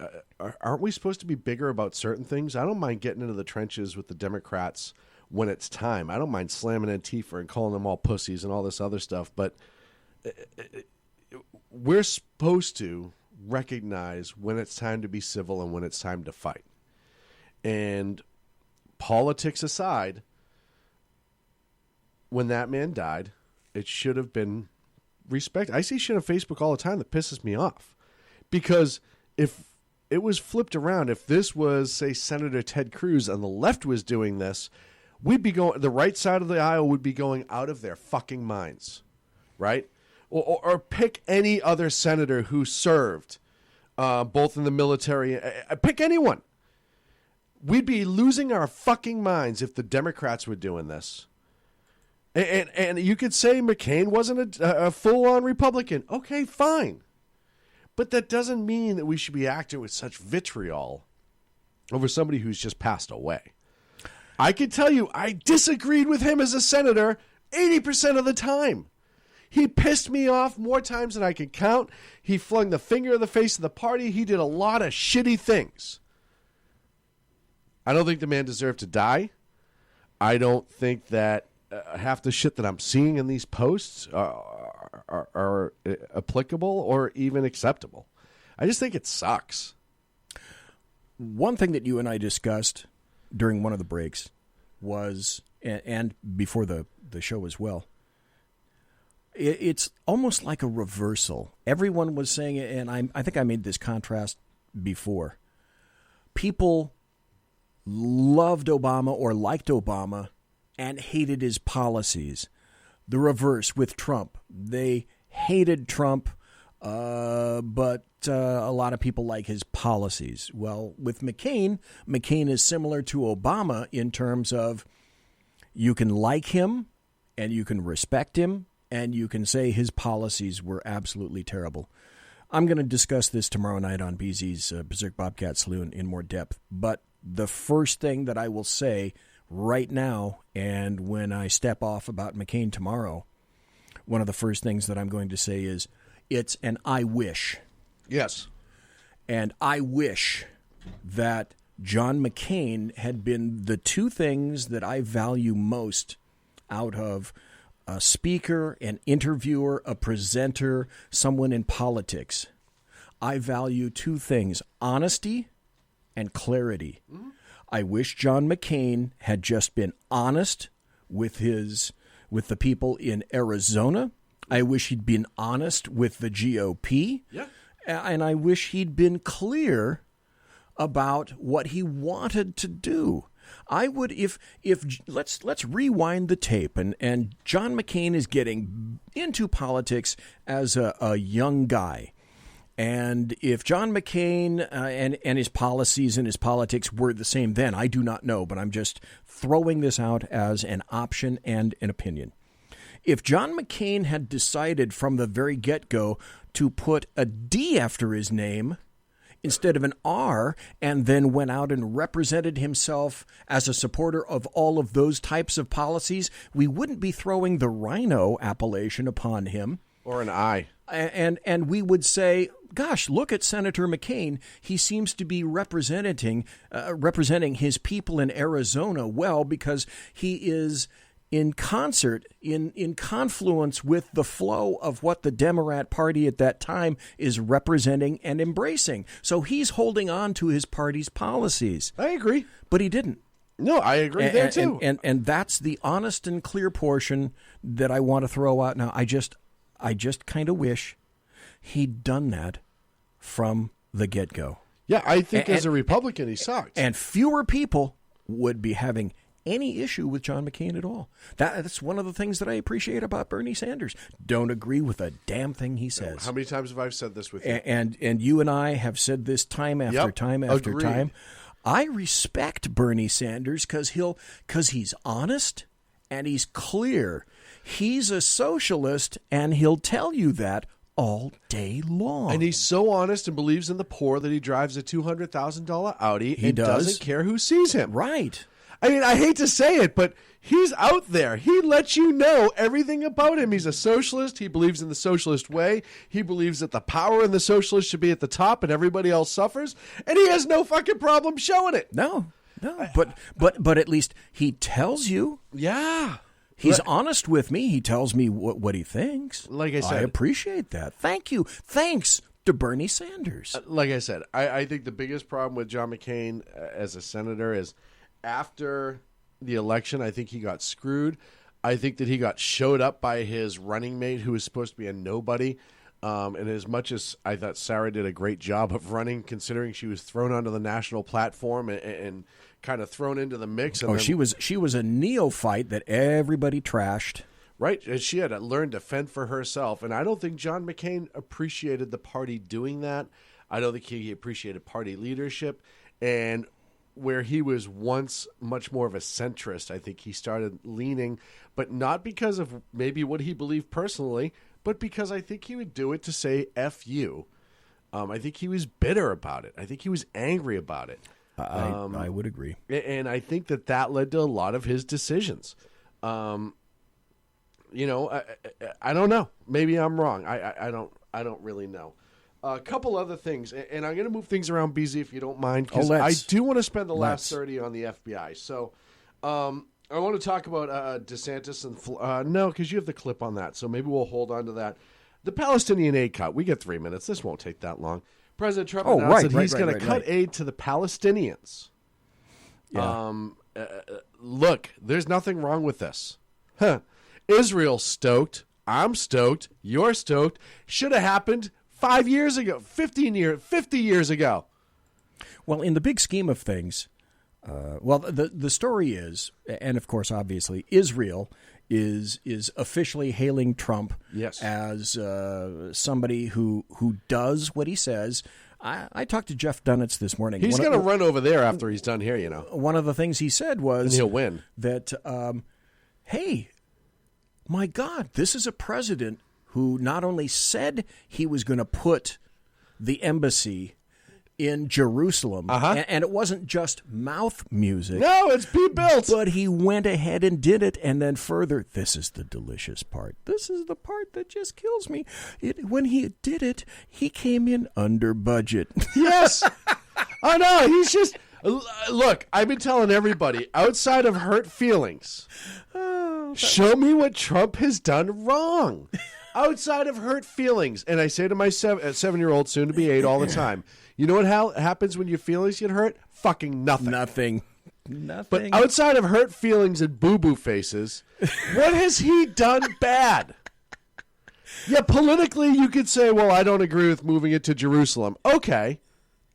aren't we supposed to be bigger about certain things? I don't mind getting into the trenches with the Democrats when it's time. I don't mind slamming Antifa and calling them all pussies and all this other stuff, but we're supposed to recognize when it's time to be civil and when it's time to fight. And politics aside, when that man died, it should have been respect. I see shit on Facebook all the time that pisses me off. Because if it was flipped around, if this was, say, Senator Ted Cruz and the left was doing this, we'd be going, the right side of the aisle would be going out of their fucking minds, right? Or pick any other senator who served both in the military. Pick anyone. We'd be losing our fucking minds if the Democrats were doing this. And you could say McCain wasn't a full-on Republican. Okay, fine. But that doesn't mean that we should be acting with such vitriol over somebody who's just passed away. I can tell you, I disagreed with him as a senator 80% of the time. He pissed me off more times than I can count. He flung the finger in the face of the party. He did a lot of shitty things. I don't think the man deserved to die. I don't think that half the shit that I'm seeing in these posts are applicable or even acceptable. I just think it sucks. One thing that you and I discussed during one of the breaks was, and before the show as well, it's almost like a reversal. Everyone was saying it, and I think I made this contrast before. People loved Obama or liked Obama and hated his policies. The reverse with Trump. They hated Trump, but a lot of people like his policies. Well, with McCain is similar to Obama in terms of you can like him and you can respect him and you can say his policies were absolutely terrible. I'm going to discuss this tomorrow night on BZ's Berserk Bobcat Saloon in more depth. But the first thing that I will say right now, and when I step off about McCain tomorrow, one of the first things that I'm going to say is it's an I wish. Yes. And I wish that John McCain had been the two things that I value most out of a speaker, an interviewer, a presenter, someone in politics. I value two things, honesty and clarity. Mm-hmm. I wish John McCain had just been honest with the people in Arizona. I wish he'd been honest with the GOP. Yeah. And I wish he'd been clear about what he wanted to do. I would, if let's rewind the tape, and John McCain is getting into politics as a young guy. And if John McCain and his policies and his politics were the same then, I do not know, but I'm just throwing this out as an option and an opinion. If John McCain had decided from the very get-go to put a D after his name instead of an R, and then went out and represented himself as a supporter of all of those types of policies, we wouldn't be throwing the rhino appellation upon him. Or an I. And we would say, gosh, look at Senator McCain. He seems to be representing his people in Arizona well, because he is in concert, in confluence with the flow of what the Democrat Party at that time is representing and embracing. So he's holding on to his party's policies. I agree. But he didn't. No, I agree there too. And that's the honest and clear portion that I want to throw out now. I just kind of wish he'd done that from the get-go. Yeah, I think as a Republican, he sucked. And fewer people would be having any issue with John McCain at all. That's one of the things that I appreciate about Bernie Sanders. Don't agree with a damn thing he says. How many times have I said this with you? And you and I have said this time after time after agreed. time. I respect Bernie Sanders because he's honest and he's clear. He's a socialist, and he'll tell you that all day long. And he's so honest and believes in the poor that he drives a $200,000 Audi He doesn't care who sees him. Right. I mean, I hate to say it, but He's out there. He lets you know everything about him. He's a socialist. He believes in the socialist way. He believes that the power in the socialists should be at the top and everybody else suffers. And he has no fucking problem showing it. No. But at least he tells you. Yeah. He's honest with me. He tells me what he thinks. Like I said, I appreciate that. Thank you. Thanks to Bernie Sanders. Like I said, I think the biggest problem with John McCain as a senator is after the election, I think he got screwed. I think that he got showed up by his running mate, who was supposed to be a nobody. And as much as I thought Sarah did a great job of running, considering she was thrown onto the national platform and kind of thrown into the mix. And she was a neophyte that everybody trashed. Right. And she had to learn to fend for herself. And I don't think John McCain appreciated the party doing that. I don't think he appreciated party leadership. And where he was once much more of a centrist, I think he started leaning, but not because of maybe what he believed personally, but because I think he would do it to say F you. I think he was bitter about it. I think he was angry about it. I would agree. And I think that led to a lot of his decisions. I don't know. Maybe I'm wrong. I don't really know. A couple other things, and I'm going to move things around, BZ, if you don't mind, because I do want to spend the last 30 on the FBI. So I want to talk about DeSantis and no, because you have the clip on that, so maybe we'll hold on to that. The Palestinian aid cut. We get 3 minutes. This won't take that long. President Trump announced that he's going to cut aid to the Palestinians. Yeah. Look, there's nothing wrong with this. Israel's stoked. I'm stoked. You're stoked. Should have happened 5 years ago, 50 years ago. Well, in the big scheme of things, the story is, and of course, obviously, Israel is officially hailing Trump as somebody who does what he says. I talked to Jeff Dunitz this morning. He's going to run over there after he's done here, One of the things he said was... And he'll win. That, hey, my God, this is a president who not only said he was going to put the embassy in Jerusalem, and it wasn't just mouth music. No, it's being built. But he went ahead and did it, and then further, this is the delicious part. This is the part that just kills me. When he did it, he came in under budget. Yes. I know. He's just... Look, I've been telling everybody, outside of hurt feelings, show me what Trump has done wrong. Outside of hurt feelings. And I say to my 7-year-old, soon to be 8, all the time, you know what happens when your feelings get hurt? Fucking nothing. Nothing. But outside of hurt feelings and boo-boo faces, what has he done bad? Yeah, politically you could say, well, I don't agree with moving it to Jerusalem. Okay.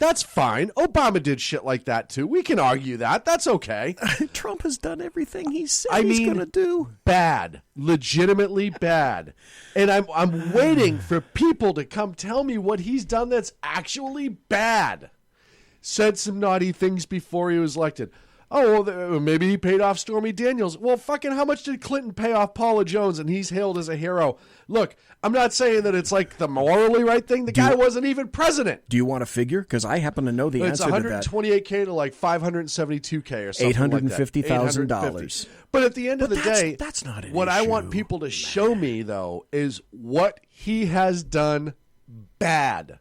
That's fine. Obama did shit like that, too. We can argue that. That's okay. Trump has done everything he said he's going to do. Bad. Legitimately bad. And I'm waiting for people to come tell me what he's done that's actually bad. Said some naughty things before he was elected. Oh, well, maybe he paid off Stormy Daniels. Well, fucking how much did Clinton pay off Paula Jones and he's hailed as a hero? Look, I'm not saying that it's like the morally right thing. The guy wasn't even president. Do you want a figure? Because I happen to know the answer to that. It's $128K to like $572K or something like that. $850,000. But at the end of the day, that's not an what issue. I want people to show me, though, is what he has done bad.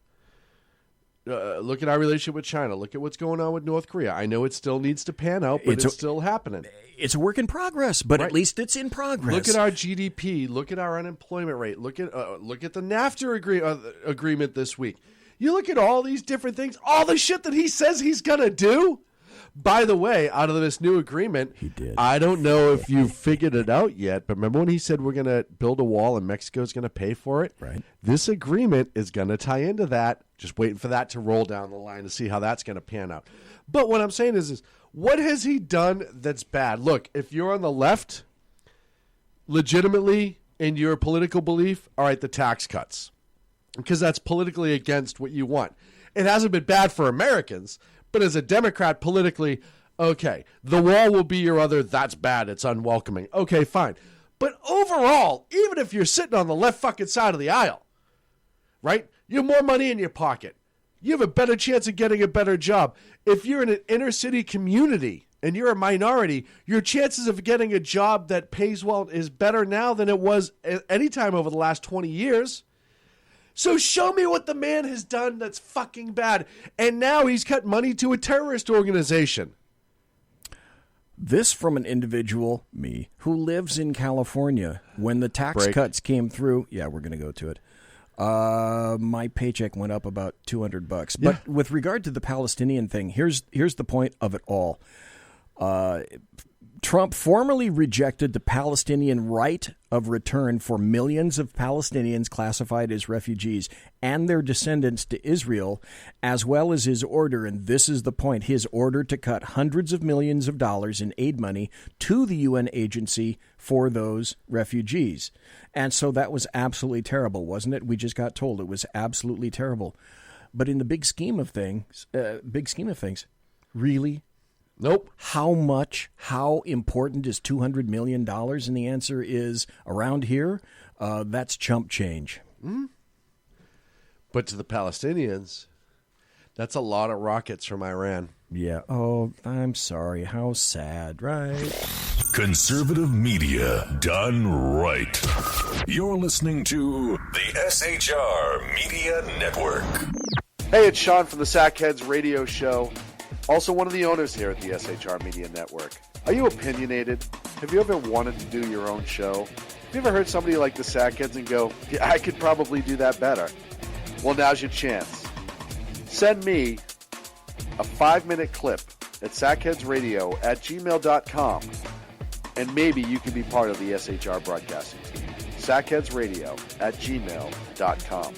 Look at our relationship with China. Look at what's going on with North Korea. I know it still needs to pan out, but it's still happening. It's a work in progress, but at least it's in progress. Look at our GDP. Look at our unemployment rate. Look at the NAFTA agreement this week. You look at all these different things, all the shit that he says he's going to do. By the way, out of this new agreement, he did. I don't know if you've figured it out yet, but remember when he said we're going to build a wall and Mexico's going to pay for it? Right. This agreement is going to tie into that. Just waiting for that to roll down the line to see how that's going to pan out. But what I'm saying is what has he done that's bad? Look, if you're on the left, legitimately in your political belief, all right, the tax cuts. Because that's politically against what you want. It hasn't been bad for Americans, but as a Democrat politically, okay, the wall will be your other, that's bad, it's unwelcoming. Okay, fine. But overall, even if you're sitting on the left fucking side of the aisle, right, you have more money in your pocket. You have a better chance of getting a better job. If you're in an inner city community, and you're a minority, your chances of getting a job that pays well is better now than it was any time over the last 20 years. So show me what the man has done that's fucking bad. And now he's cut money to a terrorist organization. This from an individual, me, who lives in California. When the tax cuts came through, yeah, we're going to go to it. My paycheck went up about $200. But with regard to the Palestinian thing, here's the point of it all. Trump formally rejected the Palestinian right of return for millions of Palestinians classified as refugees and their descendants to Israel, as well as his order, and this is the point, his order to cut hundreds of millions of dollars in aid money to the UN agency for those refugees. And so that was absolutely terrible, wasn't it? We just got told it was absolutely terrible. But in the big scheme of things, really? Nope. How important is $200 million? And the answer is, around here, that's chump change. Mm-hmm. But to the Palestinians, that's a lot of rockets from Iran. Yeah. Oh, I'm sorry. How sad, right? Conservative media done right. You're listening to the SHR Media Network. Hey, it's Sean from the Sack Heads radio show. Also one of the owners here at the SHR Media Network. Are you opinionated? Have you ever wanted to do your own show? Have you ever heard somebody like the Sack Heads and go, yeah, I could probably do that better? Well, now's your chance. Send me a 5-minute clip at sackheadsradio@gmail.com, and maybe you can be part of the SHR broadcasting team. sackheadsradio@gmail.com.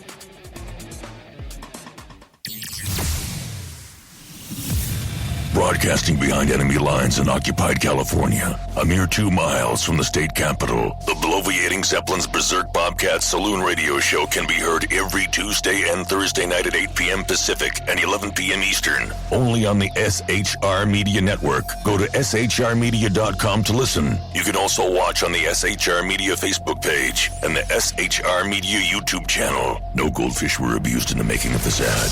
Broadcasting behind enemy lines in occupied California, a mere 2 miles from the state capitol, the bloviating Zeppelin's Berserk Bobcat Saloon radio show can be heard every Tuesday and Thursday night at 8 p.m. Pacific and 11 p.m. Eastern, only on the SHR Media Network. Go to shrmedia.com to listen. You can also watch on the SHR Media Facebook page and the SHR Media YouTube channel. No goldfish were abused in the making of this ad.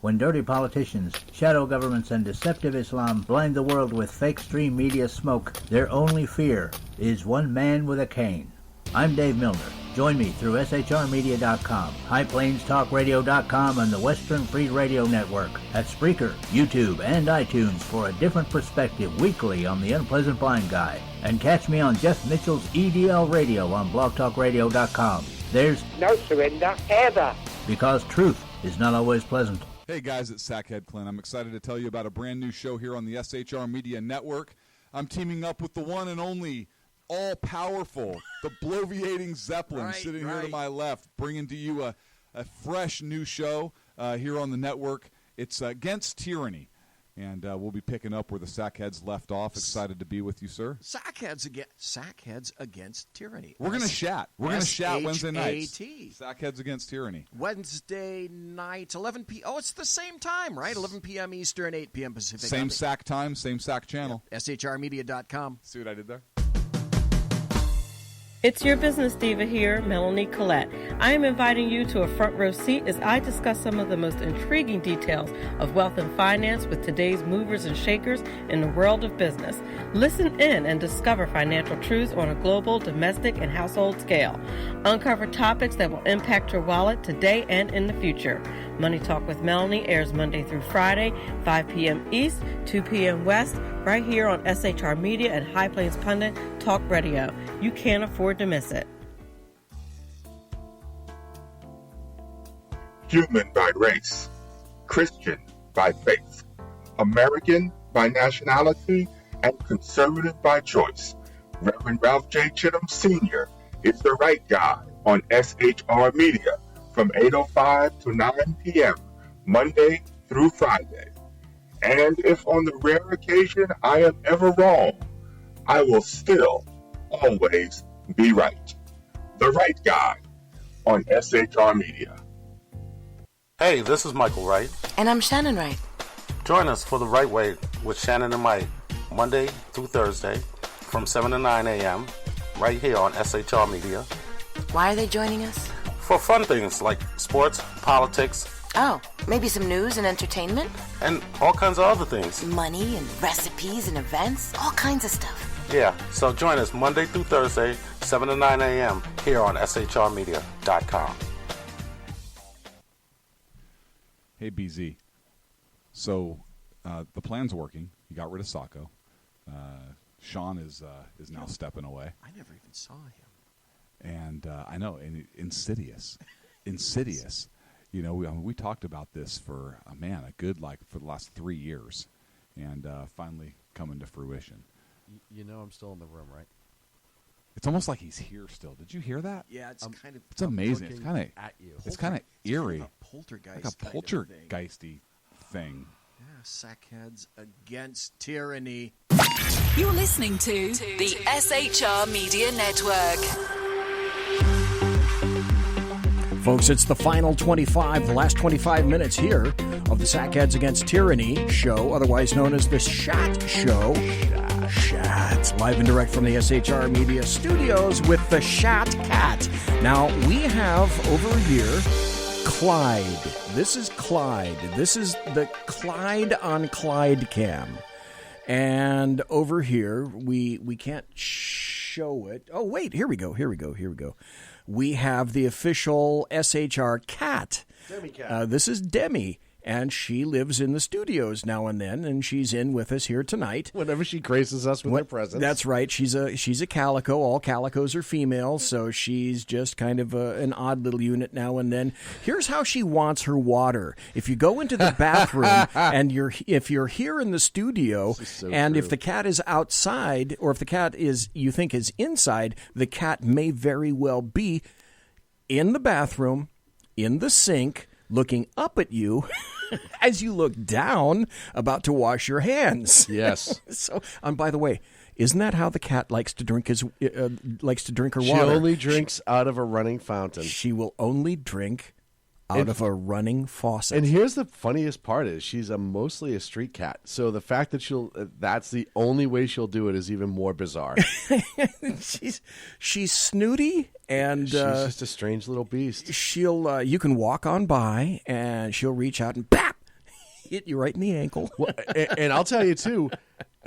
When dirty politicians, shadow governments, and deceptive Islam blind the world with fake stream media smoke, their only fear is one man with a cane. I'm Dave Milner. Join me through shrmedia.com, highplainstalkradio.com, and the Western Free Radio Network at Spreaker, YouTube, and iTunes for a different perspective weekly on The Unpleasant Blind Guy. And catch me on Jeff Mitchell's EDL Radio on blogtalkradio.com. There's no surrender ever, because truth is not always pleasant. Hey guys, it's Sackhead Clint. I'm excited to tell you about a brand new show here on the SHR Media Network. I'm teaming up with the one and only all-powerful, the bloviating Zeppelin sitting here to my left, bringing to you a fresh new show here on the network. It's Against Tyranny. And we'll be picking up where the Sackheads left off. Excited to be with you, sir. Sackheads Against Tyranny. We're going to chat. We're going to chat Wednesday nights. SHAT. Sackheads Against Tyranny. Wednesday night, 11 p.m. Oh, it's the same time, right? 11 p.m. Eastern, 8 p.m. Pacific. Same Sack time, same Sack channel. Yep. SHRmedia.com. See what I did there? It's your business diva here, Melanie Collette. I am inviting you to a front row seat as I discuss some of the most intriguing details of wealth and finance with today's movers and shakers in the world of business. Listen in and discover financial truths on a global, domestic, and household scale. Uncover topics that will impact your wallet today and in the future. Money Talk with Melanie airs Monday through Friday, 5 p.m. East, 2 p.m. West, right here on SHR Media and High Plains Pundit Talk Radio. You can't afford to miss it. Human by race, Christian by faith, American by nationality, and conservative by choice. Reverend Ralph J. Chittum Sr. is the right guy on SHR Media from 8:05 to 9 p.m. Monday through Friday. And if on the rare occasion I am ever wrong, I will still always be right. The right guy on SHR Media. Hey, this is Michael Wright. And I'm Shannon Wright. Join us for The Right Way with Shannon and Mike, Monday through Thursday from 7 to 9 a.m. right here on SHR Media. Why are they joining us? For fun things like sports, politics, Oh, maybe some news and entertainment? And all kinds of other things. Money and recipes and events, all kinds of stuff. Yeah, so join us Monday through Thursday, 7 to 9 a.m. here on shrmedia.com. Hey, BZ. So the plan's working. You got rid of Sacco. Sean is now stepping away. I never even saw him. And I know, and insidious. You know, we talked about this for a good for the last 3 years, and finally coming to fruition. You know, I'm still in the room, right? It's almost like he's here still. Did you hear that? Yeah, it's kind of. It's amazing. It's kind of at you. It's kind of eerie. Kind of poltergeist. Like a poltergeisty thing. Yeah, Sack Heads against tyranny. You're listening to the SHR Media Network. Folks, it's the final 25, the last 25 minutes here of the Sack Heads Against Tyranny show, otherwise known as the Shat Show. Shat. Live and direct from the SHR Media Studios with the Shat Cat. Now, we have over here Clyde. This is Clyde. This is the Clyde on Clyde cam. And over here, we can't show it. Oh, wait, here we go. We have the official SHR cat. Demi cat. This is Demi, and she lives in the studios now and then, and she's in with us here tonight. Whenever she graces us with her presence. That's right. She's a calico. All calicos are female, so she's just kind of an odd little unit now and then. Here's how she wants her water. If you go into the bathroom and if you're here in the studio, and if the cat is outside, or if the cat you think is inside, the cat may very well be in the bathroom, in the sink, looking up at you as you look down, about to wash your hands. Yes. So, by the way, isn't that how the cat likes to drink her water? She only drinks out of a running fountain. She will only drink out of a running faucet. And here's the funniest part is she's mostly a street cat. So the fact that that's the only way she'll do it is even more bizarre. She's snooty, and she's just a strange little beast. She'll you can walk on by and she'll reach out and bap, hit you right in the ankle. Well, and I'll tell you too,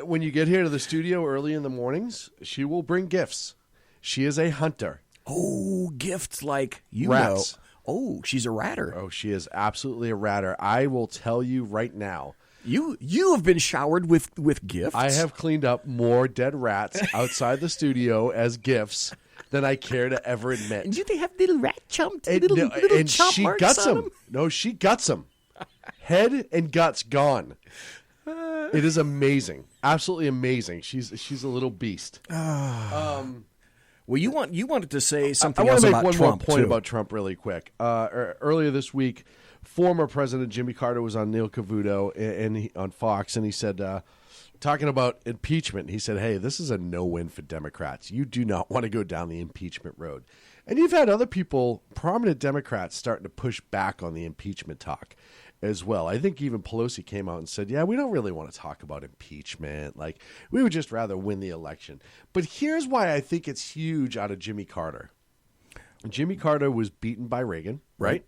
when you get here to the studio early in the mornings, she will bring gifts. She is a hunter. Oh, gifts like rats. Know. Oh, she's a ratter. Oh, she is absolutely a ratter. I will tell you right now. You have been showered with gifts. I have cleaned up more dead rats outside the studio as gifts than I care to ever admit. Do they have little rat chumps? Little chomp she marks guts on them. No, she guts them. Head and guts gone. It is amazing. Absolutely amazing. She's a little beast. Well, you wanted to say something I else want to make about one Trump, more point too. about Trump really quick. Earlier this week, former President Jimmy Carter was on Neil Cavuto on Fox, and he said, talking about impeachment, he said, hey, this is a no-win for Democrats. You do not want to go down the impeachment road. And you've had other people, prominent Democrats, starting to push back on the impeachment talk as well. I think even Pelosi came out and said, yeah, we don't really want to talk about impeachment. Like, we would just rather win the election. But here's why I think it's huge out of Jimmy Carter. Jimmy Carter was beaten by Reagan, right?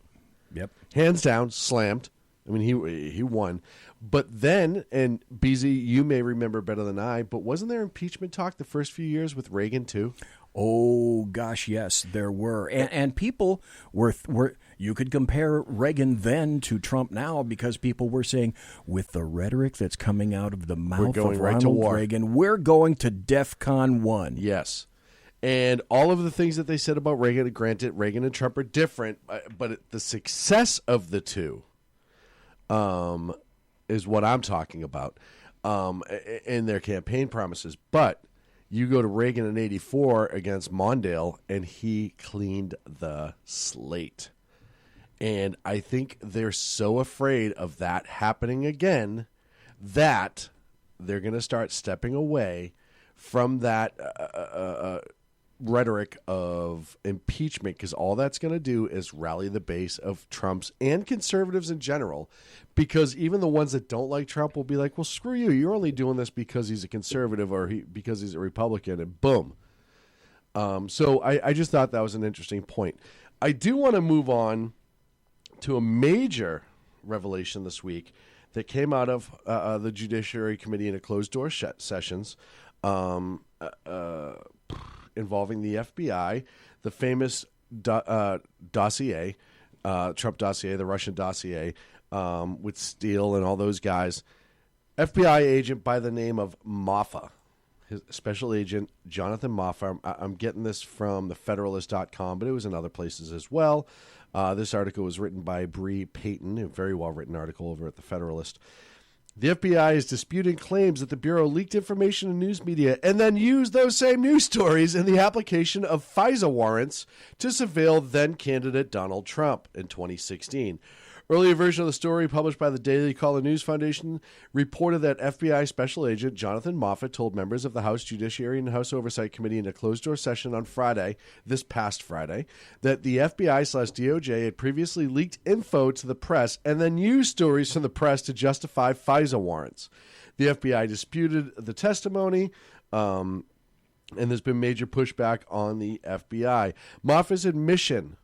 Yep. Hands down, slammed. I mean, he won. But then, and BZ, you may remember better than I, but wasn't there impeachment talk the first few years with Reagan too? Oh, gosh, yes, there were. And people were you could compare Reagan then to Trump now because people were saying, with the rhetoric that's coming out of the mouth of Ronald Reagan, we're going to DEFCON 1. Yes. And all of the things that they said about Reagan, granted, Reagan and Trump are different, but the success of the two is what I'm talking about in their campaign promises. But you go to Reagan in 84 against Mondale, and he cleaned the slate. And I think they're so afraid of that happening again that they're going to start stepping away from that rhetoric of impeachment, because all that's going to do is rally the base of Trump's and conservatives in general, because even the ones that don't like Trump will be like, well, screw you. You're only doing this because he's a conservative or because he's a Republican, and boom. So I just thought that was an interesting point. I do want to move on to a major revelation this week that came out of the Judiciary Committee in a closed-door sessions involving the FBI, the famous dossier, Trump dossier, the Russian dossier, with Steele and all those guys. FBI agent by the name of Moffa, his special agent Jonathan Moffa. I'm getting this from thefederalist.com, but it was in other places as well. This article was written by Bree Payton, a very well-written article over at The Federalist. The FBI is disputing claims that the Bureau leaked information in news media and then used those same news stories in the application of FISA warrants to surveil then-candidate Donald Trump in 2016. Earlier version of the story, published by the Daily Caller News Foundation, reported that FBI Special Agent Jonathan Moffat told members of the House Judiciary and House Oversight Committee in a closed-door session on Friday, this past Friday, that the FBI/DOJ had previously leaked info to the press and then used stories from the press to justify FISA warrants. The FBI disputed the testimony, and there's been major pushback on the FBI. Moffat's admission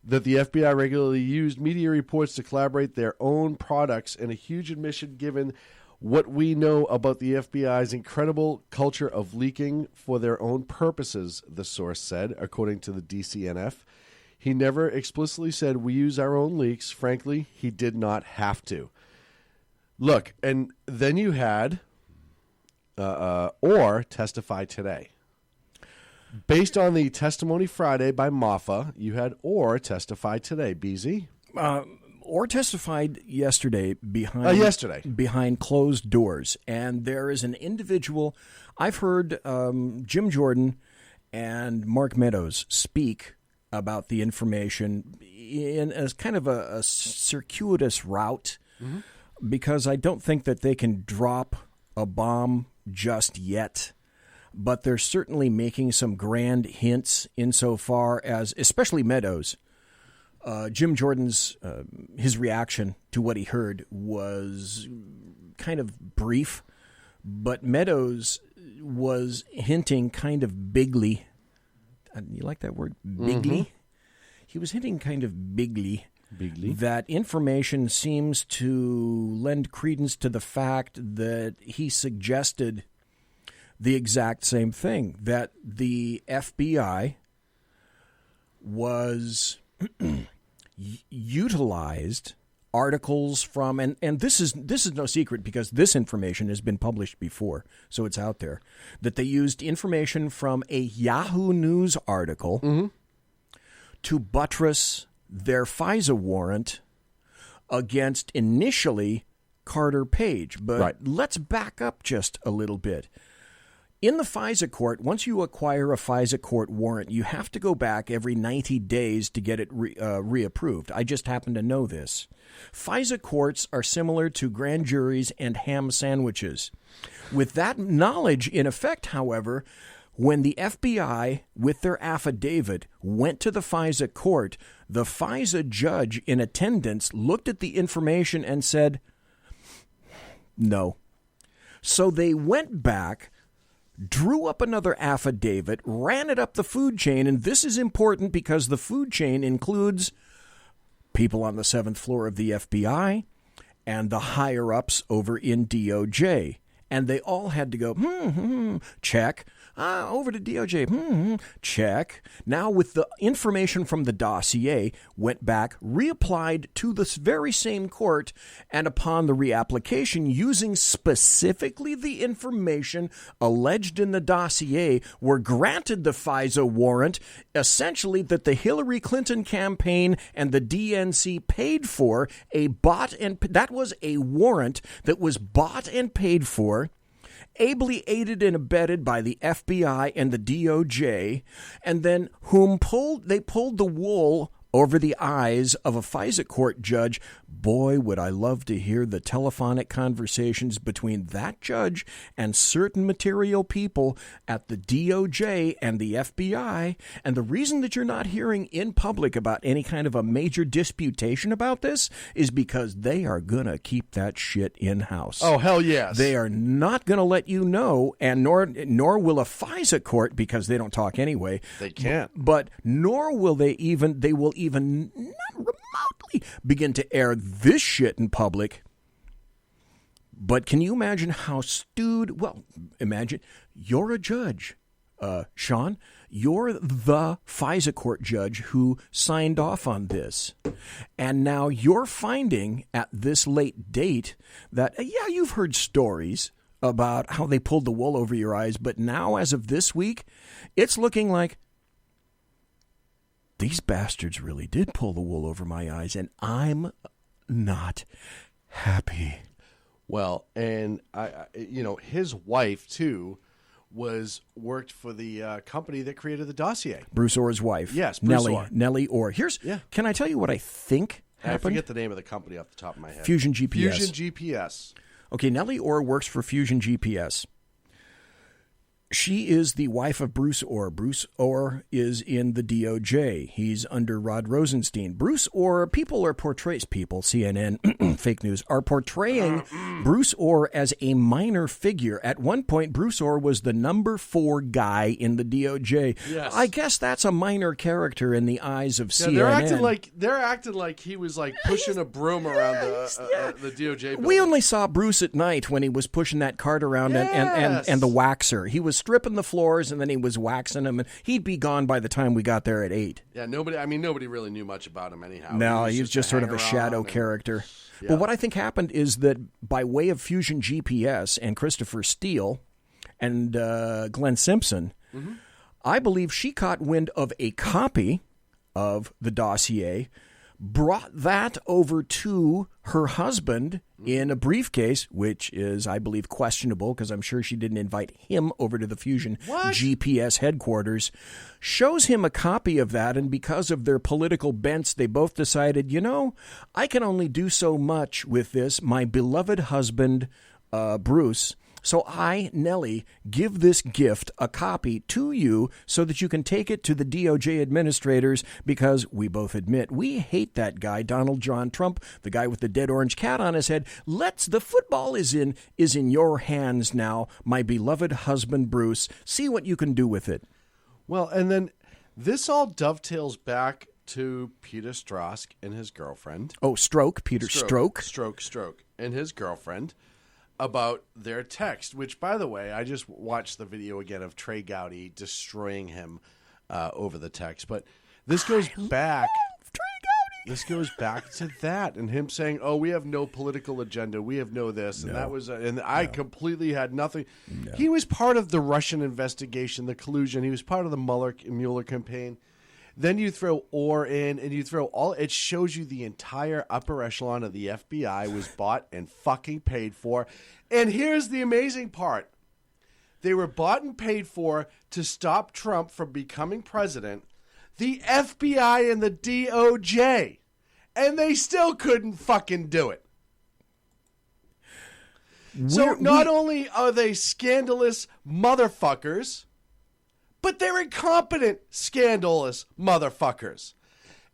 that the FBI regularly used media reports to collaborate their own products, and a huge admission given what we know about the FBI's incredible culture of leaking for their own purposes, the source said, according to the DCNF. He never explicitly said we use our own leaks. Frankly, he did not have to. Look, and then you had Orr testify today. Based on the testimony Friday by Moffa, you had Orr testify today. BZ? Orr testified yesterday behind closed doors, and there is an individual. I've heard Jim Jordan and Mark Meadows speak about the information in as kind of a circuitous route, because I don't think that they can drop a bomb just yet. But they're certainly making some grand hints insofar as, especially Meadows. Jim Jordan's, his reaction to what he heard was kind of brief, but Meadows was hinting kind of bigly. You like that word, bigly? He was hinting kind of bigly that information seems to lend credence to the fact that he suggested the exact same thing, that the FBI was utilized articles from, and this is no secret because this information has been published before, so it's out there, that they used information from a Yahoo News article to buttress their FISA warrant against initially Carter Page. But let's back up just a little bit. In the FISA court, once you acquire a FISA court warrant, you have to go back every 90 days to get it reapproved. I just happen to know this. FISA courts are similar to grand juries and ham sandwiches. With that knowledge in effect, however, when the FBI, with their affidavit, went to the FISA court, the FISA judge in attendance looked at the information and said, no. So they went back, drew up another affidavit, ran it up the food chain, and this is important because the food chain includes people on the 7th floor of the FBI and the higher-ups over in DOJ. And they all had to go, check. Over to DOJ, check. Now, with the information from the dossier, went back, reapplied to this very same court, and upon the reapplication, using specifically the information alleged in the dossier, were granted the FISA warrant, essentially that the Hillary Clinton campaign and the DNC paid for, that was a warrant that was bought and paid for, ably aided and abetted by the FBI and the DOJ, and then they pulled the wool over the eyes of a FISA court judge. Boy, would I love to hear the telephonic conversations between that judge and certain material people at the DOJ and the FBI. And the reason that you're not hearing in public about any kind of a major disputation about this is because they are going to keep that shit in-house. Oh, hell yes. They are not going to let you know, and nor will a FISA court, because they don't talk anyway. They can't. But nor will they will even not remotely begin to air this shit in public. But can you imagine how stewed? Well, imagine you're a judge, Sean. You're the FISA court judge who signed off on this. And now you're finding at this late date that, yeah, you've heard stories about how they pulled the wool over your eyes. But now, as of this week, it's looking like these bastards really did pull the wool over my eyes. And I'm not happy. Well, and his wife too worked for the company that created the dossier. Bruce Orr's wife. Yes, Bruce Orr. Nellie Orr. Can I tell you what I think happened? I forget the name of the company off the top of my head. Fusion GPS. Fusion GPS. Okay, Nellie Orr works for Fusion GPS. She is the wife of Bruce Orr. Bruce Orr is in the DOJ. He's under Rod Rosenstein. Bruce Orr, CNN, fake news, are portraying Bruce Orr as a minor figure. At one point, Bruce Orr was the number 4 guy in the DOJ. Yes. I guess that's a minor character in the eyes of CNN. They're acting like he was like pushing a broom around the DOJ building. We only saw Bruce at night when he was pushing that cart around and the waxer. He was stripping the floors and then he was waxing them, and he'd be gone by the time we got there at 8. Yeah, nobody really knew much about him anyhow. No, he was just sort of a shadow character. Yeah. But what I think happened is that by way of Fusion GPS and Christopher Steele and Glenn Simpson, I believe she caught wind of a copy of the dossier, brought that over to her husband in a briefcase, which is, I believe, questionable because I'm sure she didn't invite him over to the Fusion GPS headquarters, shows him a copy of that, and because of their political bents, they both decided, I can only do so much with this. My beloved husband, Bruce, so I, Nellie, give this gift, a copy, to you so that you can take it to the DOJ administrators because we both admit we hate that guy, Donald John Trump, the guy with the dead orange cat on his head. The football is in your hands now, my beloved husband, Bruce. See what you can do with it. Well, and then this all dovetails back to Peter Strzok and his girlfriend. Oh, Peter Strzok and his girlfriend. About their text, which, by the way, I just watched the video again of Trey Gowdy destroying him over the text. But this goes back. This goes back to that and him saying, "Oh, we have no political agenda. We have no this," and that was, I completely had nothing. No. He was part of the Russian investigation, the collusion. He was part of the Mueller campaign. Then you throw Orr in, and you throw all. It shows you the entire upper echelon of the FBI was bought and fucking paid for. And here's the amazing part: they were bought and paid for to stop Trump from becoming president. The FBI and the DOJ, and they still couldn't fucking do it. So not only are they scandalous motherfuckers, but they're incompetent, scandalous motherfuckers.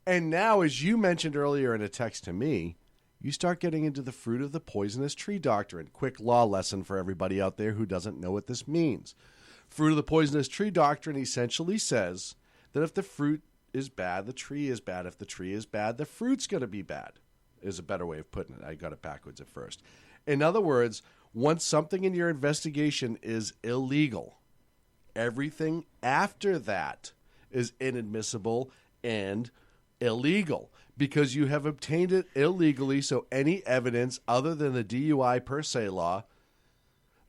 And now, as you mentioned earlier in a text to me, you start getting into the fruit of the poisonous tree doctrine. Quick law lesson for everybody out there who doesn't know what this means. Fruit of the poisonous tree doctrine essentially says that if the fruit is bad, the tree is bad. If the tree is bad, the fruit's going to be bad, is a better way of putting it. I got it backwards at first. In other words, once something in your investigation is illegal, everything after that is inadmissible and illegal because you have obtained it illegally. So any evidence other than the DUI per se law,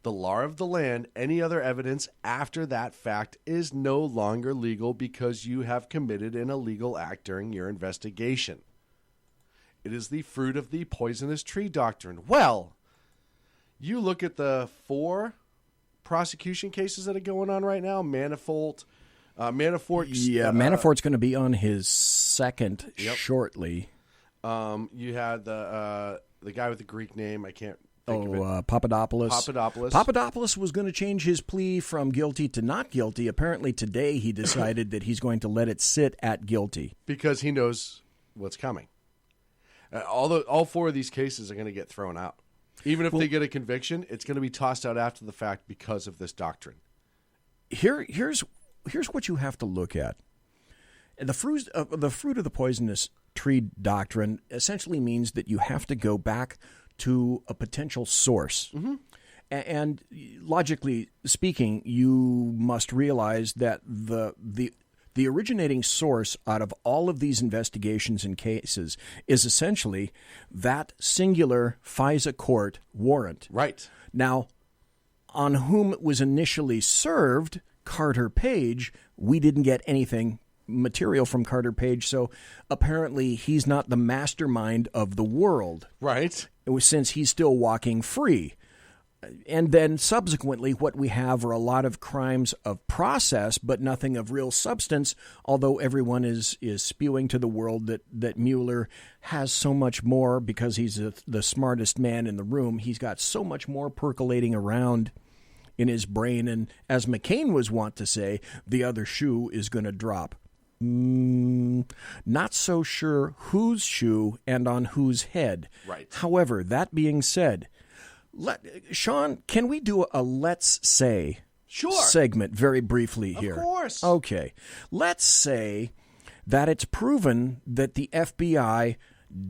the law of the land, any other evidence after that fact is no longer legal because you have committed an illegal act during your investigation. It is the fruit of the poisonous tree doctrine. Well, you look at the 4 prosecution cases that are going on right now. Manafort's Manafort's going to be on his second shortly. You had the guy with the Greek name. I can't think of it. Papadopoulos. Papadopoulos was going to change his plea from guilty to not guilty. Apparently today he decided that he's going to let it sit at guilty because he knows what's coming. All 4 of these cases are going to get thrown out. Even if they get a conviction, it's going to be tossed out after the fact because of this doctrine. Here's what you have to look at. The fruit of the poisonous tree doctrine essentially means that you have to go back to a potential source. Mm-hmm. And logically speaking, you must realize that the originating source out of all of these investigations and cases is essentially that singular FISA court warrant. Right. Now, on whom it was initially served, Carter Page, we didn't get anything material from Carter Page, so apparently he's not the mastermind of the world. Right. It was since he's still walking free. And then subsequently what we have are a lot of crimes of process, but nothing of real substance, although everyone is spewing to the world that Mueller has so much more because he's the smartest man in the room. He's got so much more percolating around in his brain, and as McCain was wont to say, the other shoe is going to drop. Not so sure whose shoe and on whose head. Right. However, that being said, Sean, can we do a let's say segment very briefly here? Of course. Okay. Let's say that it's proven that the FBI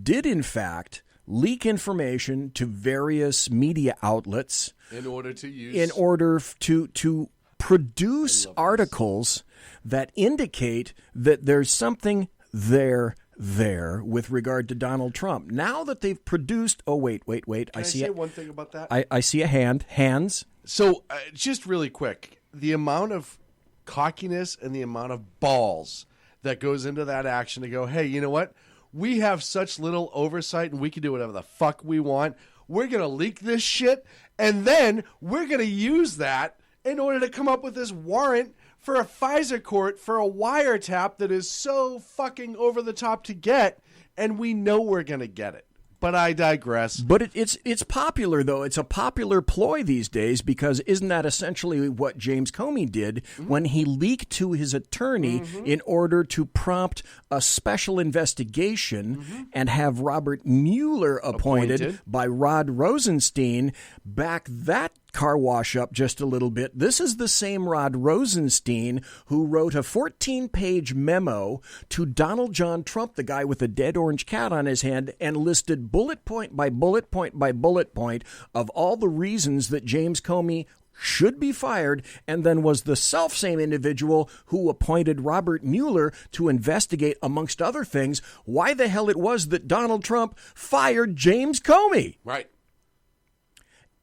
did, in fact, leak information to various media outlets in order to produce articles that indicate that there's something there with regard to Donald Trump. Now that they've produced... Oh, wait. Can I say one thing about that? I see a hand. Hands. So, just really quick, the amount of cockiness and the amount of balls that goes into that action to go, hey, you know what? We have such little oversight and we can do whatever the fuck we want. We're going to leak this shit, and then we're going to use that in order to come up with this warrant for a FISA court for a wiretap that is so fucking over the top to get, and we know we're going to get it. But I digress. But it's popular, though. It's a popular ploy these days because isn't that essentially what James Comey did when he leaked to his attorney in order to prompt a special investigation and have Robert Mueller appointed by Rod Rosenstein? Back that car wash up just a little bit. This is the same Rod Rosenstein who wrote a 14-page memo to Donald John Trump, the guy with the dead orange cat on his hand, and listed bullet point by bullet point by bullet point of all the reasons that James Comey should be fired, and then was the self-same individual who appointed Robert Mueller to investigate, amongst other things, why the hell it was that Donald Trump fired James Comey. Right.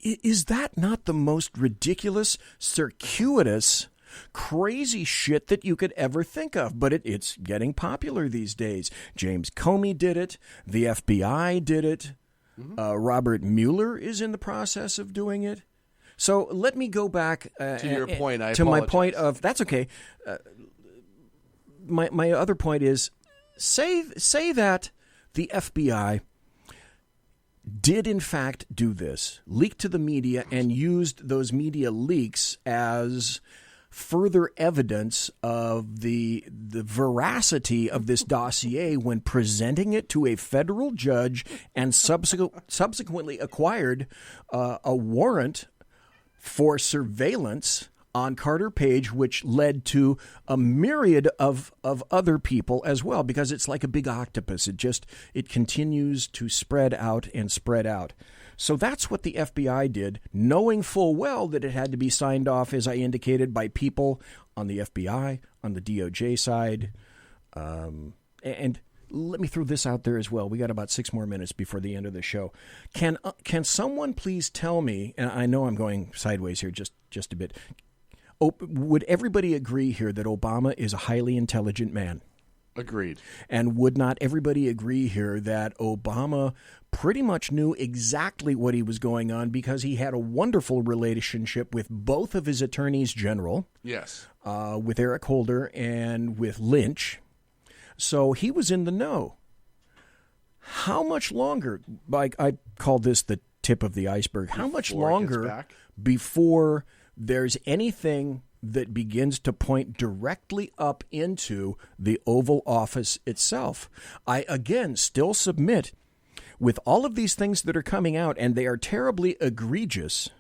Is that not the most ridiculous, circuitous, crazy shit that you could ever think of? But it's getting popular these days. James Comey did it. The FBI did it. Robert Mueller is in the process of doing it. So let me go back to your point. My point of that's okay. My other point is say that the FBI did in fact do this, leaked to the media, and used those media leaks as further evidence of the veracity of this dossier when presenting it to a federal judge and subsequently acquired a warrant for surveillance on Carter Page, which led to a myriad of other people as well, because it's like a big octopus. It continues to spread out and spread out. So that's what the FBI did, knowing full well that it had to be signed off, as I indicated, by people on the FBI, on the DOJ side. And let me throw this out there as well. We got about 6 more minutes before the end of the show. Can someone please tell me, and I know I'm going sideways here just a bit, would everybody agree here that Obama is a highly intelligent man? Agreed. And would not everybody agree here that Obama pretty much knew exactly what he was going on because he had a wonderful relationship with both of his attorneys general? Yes. With Eric Holder and with Lynch. So he was in the know. How much longer, like I call this the tip of the iceberg, how much longer before there's anything that begins to point directly up into the Oval Office itself? I, again, still submit, with all of these things that are coming out, and they are terribly egregious,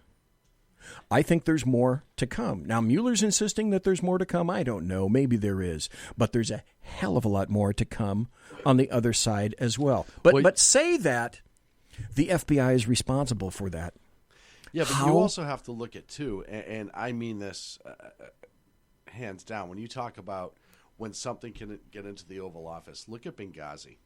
I think there's more to come. Now, Mueller's insisting that there's more to come. I don't know. Maybe there is. But there's a hell of a lot more to come on the other side as well. But say that the FBI is responsible for that. Yeah, but you also have to look at, too, and I mean this hands down. When you talk about when something can get into the Oval Office, look at Benghazi.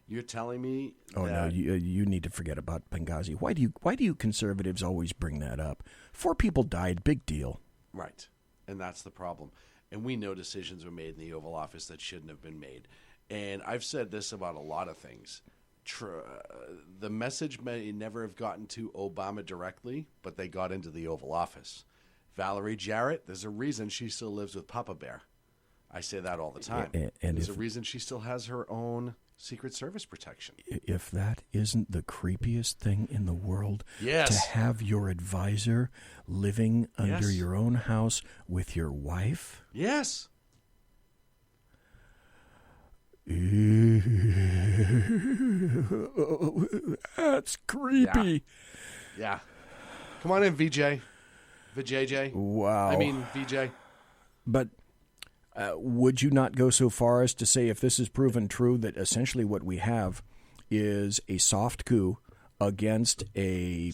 You're telling me no, you need to forget about Benghazi. Why do you conservatives always bring that up? 4 people died, big deal. Right, and that's the problem. And we know decisions were made in the Oval Office that shouldn't have been made. And I've said this about a lot of things. The message may never have gotten to Obama directly, but they got into the Oval Office. Valerie Jarrett, there's a reason she still lives with Papa Bear. I say that all the time. And there's a reason she still has her own Secret Service protection. If that isn't the creepiest thing in the world, yes, to have your advisor living under your own house with your wife? Yes. That's creepy. Yeah. Come on in, VJ. VJJ. Wow. I mean, VJ. But would you not go so far as to say, if this is proven true, that essentially what we have is a soft coup against a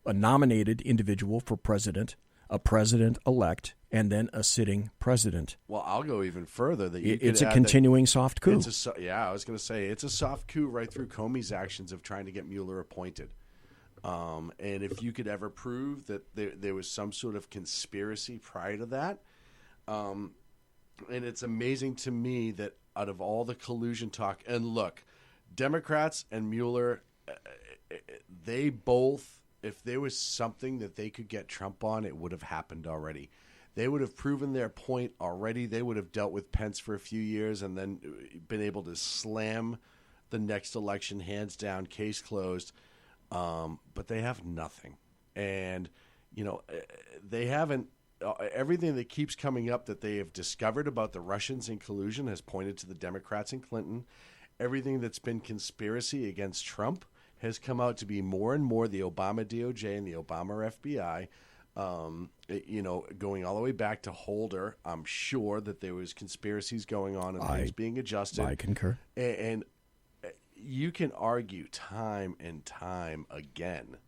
nominated individual for president, a president-elect, and then a sitting president? Well, I'll go even further. It's a continuing soft coup. I was going to say, it's a soft coup right through Comey's actions of trying to get Mueller appointed. And if you could ever prove that there was some sort of conspiracy prior to that, and it's amazing to me that out of all the collusion talk, and look, Democrats and Mueller, they both, if there was something that they could get Trump on, it would have happened already. They would have proven their point already. They would have dealt with Pence for a few years and then been able to slam the next election, hands down, case closed. But they have nothing. And, they haven't, everything that keeps coming up that they have discovered about the Russians in collusion has pointed to the Democrats and Clinton. Everything that's been conspiracy against Trump has come out to be more and more the Obama DOJ and the Obama FBI. Going all the way back to Holder, I'm sure that there was conspiracies going on and things being adjusted. I concur. And you can argue time and time again.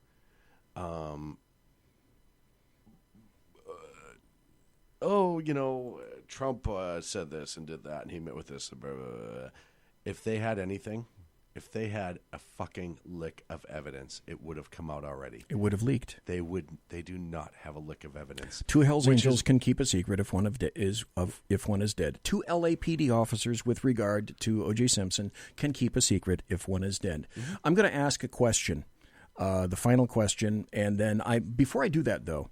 Trump said this and did that, and he met with this. Blah, blah, blah. If they had anything, if they had a fucking lick of evidence, it would have come out already. It would have leaked. They do not have a lick of evidence. 2 Hell's Angels can keep a secret if one is dead. 2 LAPD officers with regard to O.J. Simpson can keep a secret if one is dead. Mm-hmm. I'm going to ask a question, the final question, and then before I do that, though,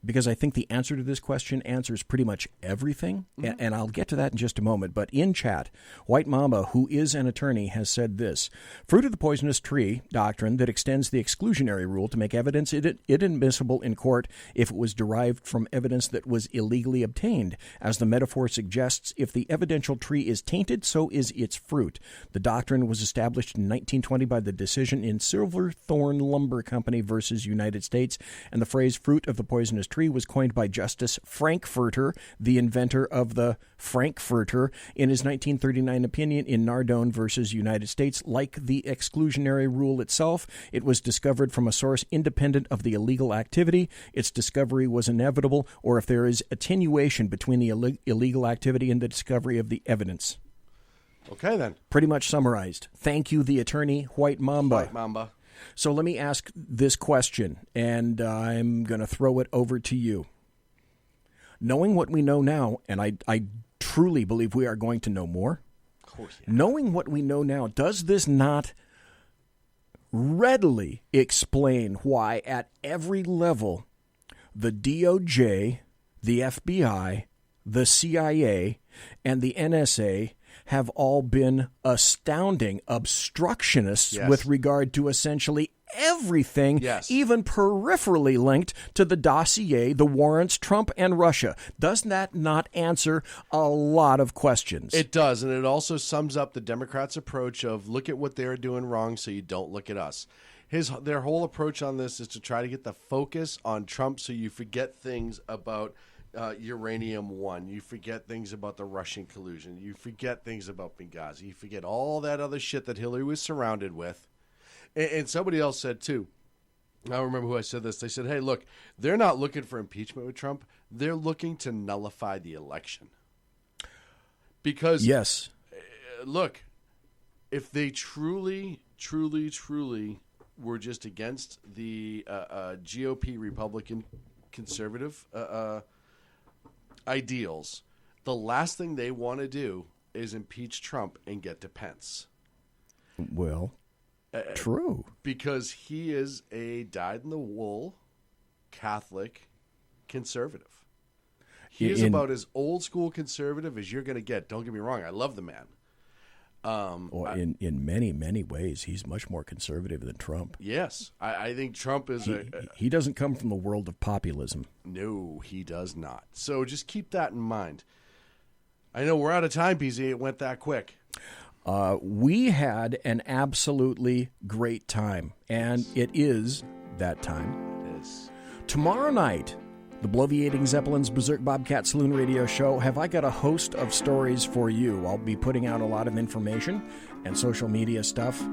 because I think the answer to this question answers pretty much everything, and I'll get to that in just a moment. But in chat, White Mamba, who is an attorney, has said this: fruit of the poisonous tree doctrine that extends the exclusionary rule to make evidence inadmissible in court if it was derived from evidence that was illegally obtained. As the metaphor suggests, if the evidential tree is tainted, so is its fruit. The doctrine was established in 1920 by the decision in Silverthorne Lumber Company versus United States, and the phrase fruit of the poisonous tree was coined by Justice Frankfurter, the inventor of the Frankfurter, in his 1939 opinion in Nardone versus United States. Like the exclusionary rule itself, it was discovered from a source independent of the illegal activity. Its discovery was inevitable, or if there is attenuation between the illegal activity and the discovery of the evidence. Okay, then. Pretty much summarized. Thank you, the attorney, White Mamba. White Mamba. So let me ask this question, and I'm going to throw it over to you. Knowing what we know now, and I truly believe we are going to know more. Of course, yeah. Knowing what we know now, does this not readily explain why at every level the DOJ, the FBI, the CIA, and the NSA have all been astounding obstructionists with regard to essentially everything, even peripherally linked to the dossier, the warrants, Trump, and Russia? Does that not answer a lot of questions? It does, and it also sums up the Democrats' approach of look at what they're doing wrong so you don't look at us. their whole approach on this is to try to get the focus on Trump so you forget things about Uranium One. You forget things about the Russian collusion. You forget things about Benghazi. You forget all that other shit that Hillary was surrounded with. And somebody else said, too, I don't remember who I said this. They said, hey, look, they're not looking for impeachment with Trump. They're looking to nullify the election. Because, yes, look, if they truly were just against the GOP Republican conservative ideals, the last thing they want to do is impeach Trump and get to Pence. Well, true. Because he is a dyed-in-the-wool Catholic conservative. He is about as old-school conservative as you're going to get. Don't get me wrong. I love the man. In many, many ways, he's much more conservative than Trump. Yes. I think Trump is he doesn't come from the world of populism. No, he does not. So just keep that in mind. I know we're out of time, PZ. It went that quick. We had an absolutely great time, and it is that time. It is. Tomorrow night, the Bloviating Zeppelin's Berserk Bobcat Saloon Radio Show, have I got a host of stories for you. I'll be putting out a lot of information and social media stuff.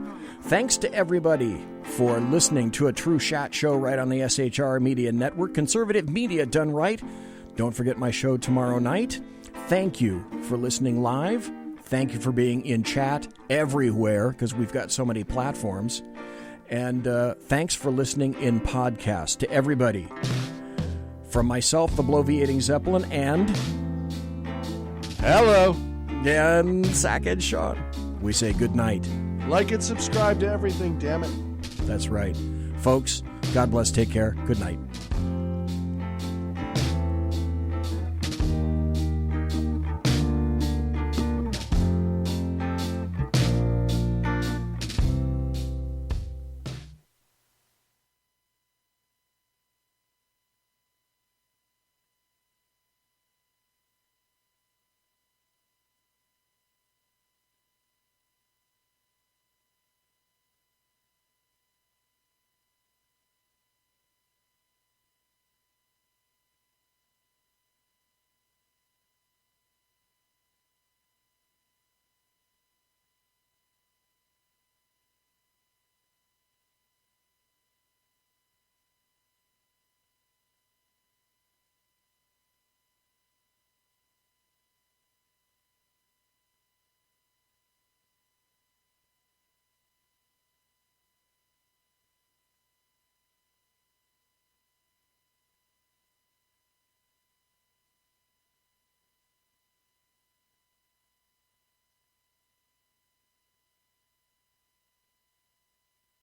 Thanks to everybody for listening to a true chat show right on the SHR Media Network. Conservative media done right. Don't forget my show tomorrow night. Thank you for listening live. Thank you for being in chat everywhere, because we've got so many platforms. And thanks for listening in podcast to everybody. From myself, the Bloviating Zeppelin, and... Hello. And Sack Heads SHAUN. We say good night. Like and subscribe to everything, damn it. That's right. Folks, God bless, take care, good night.